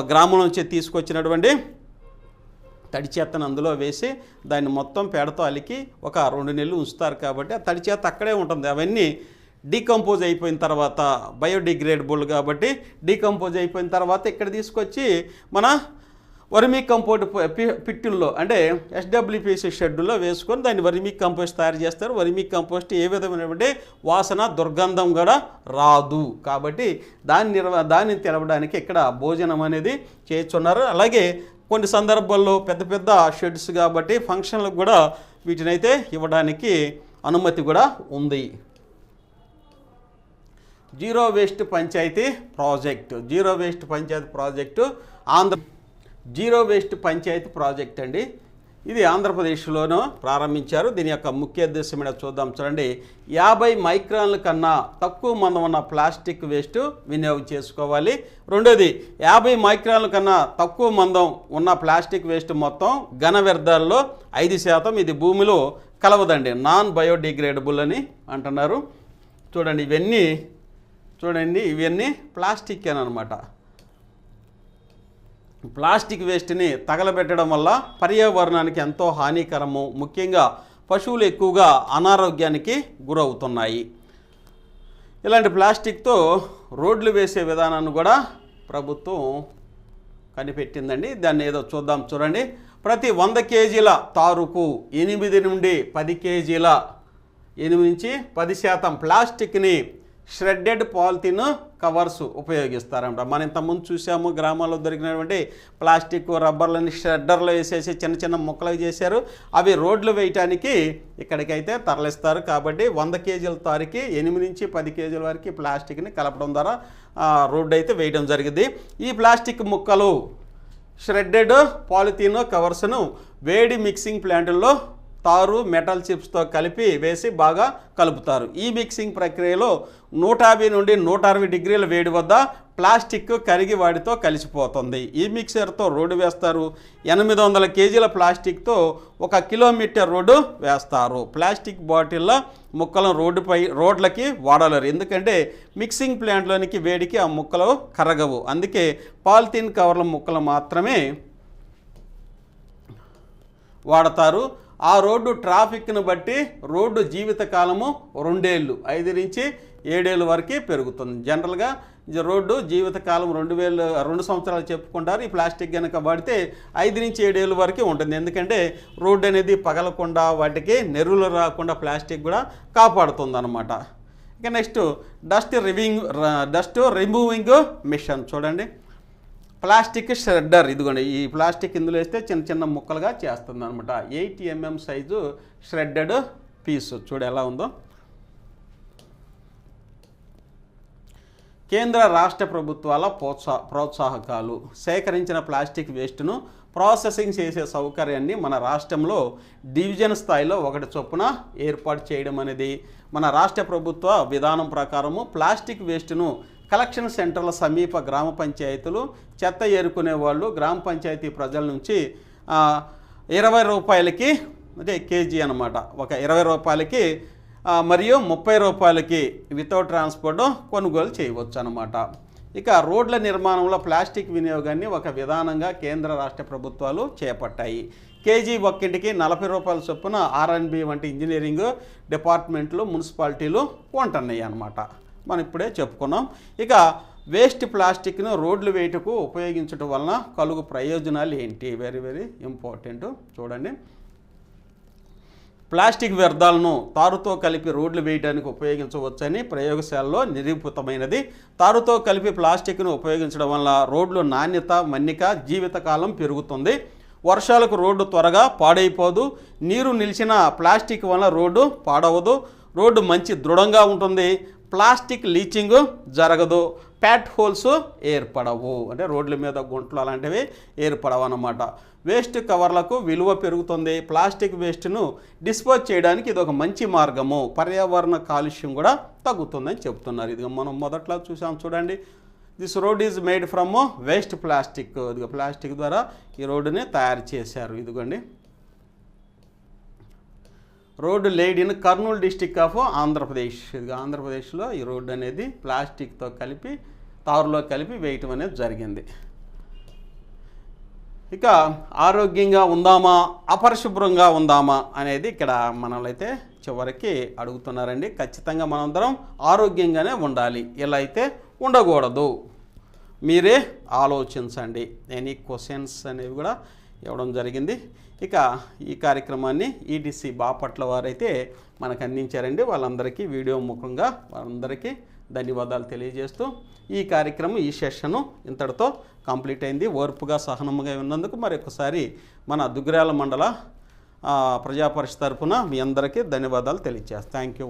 [SPEAKER 1] గ్రామం నుంచి తీసుకొచ్చినటువంటి తడి చెత్తను అందులో వేసి దాన్ని మొత్తం పేడతో అలికి ఒక 2 నెలలు ఉంచుతారు. కాబట్టి ఆ తడి చెత్త అక్కడే ఉంటుంది. అవన్నీ డీకంపోజ్ అయిపోయిన తర్వాత బయోడిగ్రేడబుల్ కాబట్టి డీకంపోజ్ అయిపోయిన తర్వాత ఇక్కడ తీసుకొచ్చి మన వర్మీ కంపోస్ట్ పిట్టుల్లో అంటే ఎస్డబ్ల్యూపీసీ షెడ్యూల్లో వేసుకొని దాన్ని వర్మీ కంపోస్ట్ తయారు చేస్తారు. వర్మీ కంపోస్ట్ ఏ విధమైనటువంటి వాసన, దుర్గంధం కూడా రాదు. కాబట్టి దాన్ని తెలవడానికి ఇక్కడ భోజనం అనేది చేస్తున్నారు. అలాగే కొన్ని సందర్భాల్లో పెద్ద పెద్ద షెడ్స్ కాబట్టి ఫంక్షన్లకు కూడా వీటినైతే ఇవ్వడానికి అనుమతి కూడా ఉంది. Zero waste panchayati project zero waste panchayati project అండి. ఇది ఆంధ్రప్రదేశ్లోనూ ప్రారంభించారు. దీని యొక్క ముఖ్య ఉద్దేశం ఏంటో చూద్దాం. చూడండి, 50 మైక్రాన్ల కన్నా తక్కువ మందం ఉన్న ప్లాస్టిక్ వేస్ట్ వినియోగం చేసుకోవాలి. రెండోది, 50 మైక్రాన్ల కన్నా తక్కువ మందం ఉన్న ప్లాస్టిక్ వేస్ట్ మొత్తం ఘన వ్యర్థాల్లో 5%. ఇది భూమిలో కలవదండి, నాన్ బయోడిగ్రేడబుల్ అని అంటున్నారు. చూడండి, ఇవన్నీ ప్లాస్టిక్ అనమాట. ప్లాస్టిక్ వేస్ట్ని తగలబెట్టడం వల్ల పర్యావరణానికి ఎంతో హానికరము. ముఖ్యంగా పశువులు ఎక్కువగా అనారోగ్యానికి గురవుతున్నాయి. ఇలాంటి ప్లాస్టిక్తో రోడ్లు వేసే విధానాన్ని కూడా ప్రభుత్వం కనిపెట్టిందండి. దాన్ని ఏదో చూద్దాం. చూడండి, ప్రతి 100 కేజీల తారుకు 8 నుండి 10 కేజీల 8 నుంచి 10% ప్లాస్టిక్ని ష్రెడ్డెడ్ పాలిథిన్ కవర్స్ ఉపయోగిస్తారంట. మనం ఇంతకుముందు చూసాము, గ్రామాల్లో దొరికినటువంటి ప్లాస్టిక్ రబ్బర్లని షెడ్డర్లో వేసేసి చిన్న చిన్న ముక్కలు చేశారు. అవి రోడ్లు వేయటానికి ఇక్కడికైతే తరలిస్తారు. కాబట్టి 100 కేజీల తారికి 8 నుంచి 10 కేజీల వరకు ప్లాస్టిక్ని కలపడం ద్వారా రోడ్డు అయితే వేయడం జరిగింది. ఈ ప్లాస్టిక్ ముక్కలు ష్రెడ్డెడ్ పాలిథిన్ కవర్స్ను వేడి మిక్సింగ్ ప్లాంట్ల్లో తారు మెటల్ చిప్స్తో కలిపి వేసి బాగా కలుపుతారు. ఈ మిక్సింగ్ ప్రక్రియలో 150 నుండి 160 డిగ్రీల వేడి వద్ద ప్లాస్టిక్ కరిగి వాటితో కలిసిపోతుంది. ఈ మిక్సర్తో రోడ్డు వేస్తారు. 800 కేజీల ప్లాస్టిక్తో 1 కిలోమీటర్ రోడ్డు వేస్తారు. ప్లాస్టిక్ బాటిళ్ళ ముక్కలను రోడ్లకి వాడలేరు, ఎందుకంటే మిక్సింగ్ ప్లాంట్లోనికి వేడికి ఆ ముక్కలు కరగవు. అందుకే పాలిథిన్ కవర్ల ముక్కలు మాత్రమే వాడతారు. ఆ రోడ్డు ట్రాఫిక్ను బట్టి రోడ్డు జీవితకాలము 2 ఏళ్ళు, 5 నుంచి 7 ఏళ్ళ వరకు పెరుగుతుంది. జనరల్గా రోడ్డు జీవితకాలం 2 సంవత్సరాలు చెప్పుకుంటారు. ఈ ప్లాస్టిక్ కనుక వాడితే 5 నుంచి 7 ఏళ్ళ వరకు ఉంటుంది. ఎందుకంటే రోడ్డు అనేది పగలకుండా వాటికి నెరువులు రాకుండా ప్లాస్టిక్ కూడా కాపాడుతుంది అన్నమాట. ఇక నెక్స్ట్ డస్ట్ రిమూవింగ్ మిషన్. చూడండి, ప్లాస్టిక్ షెడ్డర్. ఇదిగోండి, ఈ ప్లాస్టిక్ ఇందులో వేస్తే చిన్న చిన్న ముక్కలుగా చేస్తుంది అనమాట. 8 mm సైజు షెడ్డెడ్ పీస్. చూడు ఎలా ఉందో. కేంద్ర రాష్ట్ర ప్రభుత్వాల ప్రోత్సాహకాలు. సేకరించిన ప్లాస్టిక్ వేస్ట్ను ప్రాసెసింగ్ చేసే సౌకర్యాన్ని మన రాష్ట్రంలో డివిజన్ స్థాయిలో 1 చొప్పున ఏర్పాటు చేయడం అనేది మన రాష్ట్ర ప్రభుత్వ విధానం ప్రకారము ప్లాస్టిక్ వేస్ట్ను కలెక్షన్ సెంటర్ల సమీప గ్రామ పంచాయతీలు, చెత్త ఏరుకునే వాళ్ళు, గ్రామ పంచాయతీ ప్రజల నుంచి 20 రూపాయలకి అంటే కేజీ అనమాట, ఒక 20 రూపాయలకి మరియు 30 రూపాయలకి వితౌట్ ట్రాన్స్పోర్ట్ కొనుగోలు చేయవచ్చు అనమాట. ఇక రోడ్ల నిర్మాణంలో ప్లాస్టిక్ వినియోగాన్ని ఒక విధానంగా కేంద్ర రాష్ట్ర ప్రభుత్వాలు చేపట్టాయి. కేజీ ఒక్కింటికి 40 రూపాయల చొప్పున R&B వంటి ఇంజనీరింగ్ డిపార్ట్మెంట్లు, మున్సిపాలిటీలు కొంటున్నాయి అన్నమాట. మనం ఇప్పుడే చెప్పుకున్నాం. ఇక వేస్ట్ ప్లాస్టిక్ను రోడ్లు వేయటకు ఉపయోగించడం వలన కలుగు ప్రయోజనాలు ఏంటి? Very very important. చూడండి, ప్లాస్టిక్ వ్యర్థాలను తారుతో కలిపి రోడ్లు వేయడానికి ఉపయోగించవచ్చని ప్రయోగశాలలో నిరూపితమైనది. తారుతో కలిపి ప్లాస్టిక్ను ఉపయోగించడం వల్ల రోడ్లు నాణ్యత, మన్నిక, జీవితకాలం పెరుగుతుంది. వర్షాలకు రోడ్డు త్వరగా పాడైపోదు. నీరు నిలిచిన ప్లాస్టిక్ వల్ల రోడ్డు పాడవదు. రోడ్డు మంచి దృఢంగా ఉంటుంది. ప్లాస్టిక్ లీచింగ్ జరగదు. ప్యాట్ హోల్స్ ఏర్పడవు, అంటే రోడ్ల మీద గుంటలు అలాంటివి ఏర్పడవు అన్నమాట. వేస్ట్ కవర్లకు విలువ పెరుగుతుంది. ప్లాస్టిక్ వేస్ట్ను డిస్పోజ్ చేయడానికి ఇది ఒక మంచి మార్గము. పర్యావరణ కాలుష్యం కూడా తగ్గుతుందని చెప్తున్నారు. ఇది మనం మొదట్లో చూసాం. చూడండి, this road is made from waste plastic. ఇదిగో ప్లాస్టిక్ ద్వారా ఈ రోడ్డుని తయారు చేశారు. ఇదిగోండి, road laid in Kurnool district of Andhra Pradesh. ఇది ఆంధ్రప్రదేశ్లో ఈ రోడ్డు అనేది ప్లాస్టిక్తో కలిపి తారులో కలిపి వేయటం అనేది జరిగింది. ఇక ఆరోగ్యంగా ఉందామా, అపరిశుభ్రంగా ఉందామా అనేది ఇక్కడ మనల్ని అయితే చివరికి అడుగుతున్నారండి. ఖచ్చితంగా మనందరం ఆరోగ్యంగానే ఉండాలి. ఇలా అయితే ఉండకూడదు. మీరే ఆలోచించండి. ఎనీ క్వశ్చన్స్ అనేవి కూడా ఇవ్వడం జరిగింది. ఇక ఈ కార్యక్రమాన్ని ఈటీసీ బాపట్ల వారైతే మనకు అందించారండి. వాళ్ళందరికీ వీడియో ముఖంగా వాళ్ళందరికీ ధన్యవాదాలు తెలియజేస్తూ ఈ కార్యక్రమం, ఈ సెషను ఇంతటితో కంప్లీట్ అయింది. ఓర్పుగా సహనంగా ఉన్నందుకు మరొకసారి మన దుగ్గిరాల మండల ప్రజాపరిషత్ తరఫున మీ అందరికీ ధన్యవాదాలు తెలియజేస్తాను. Thank you.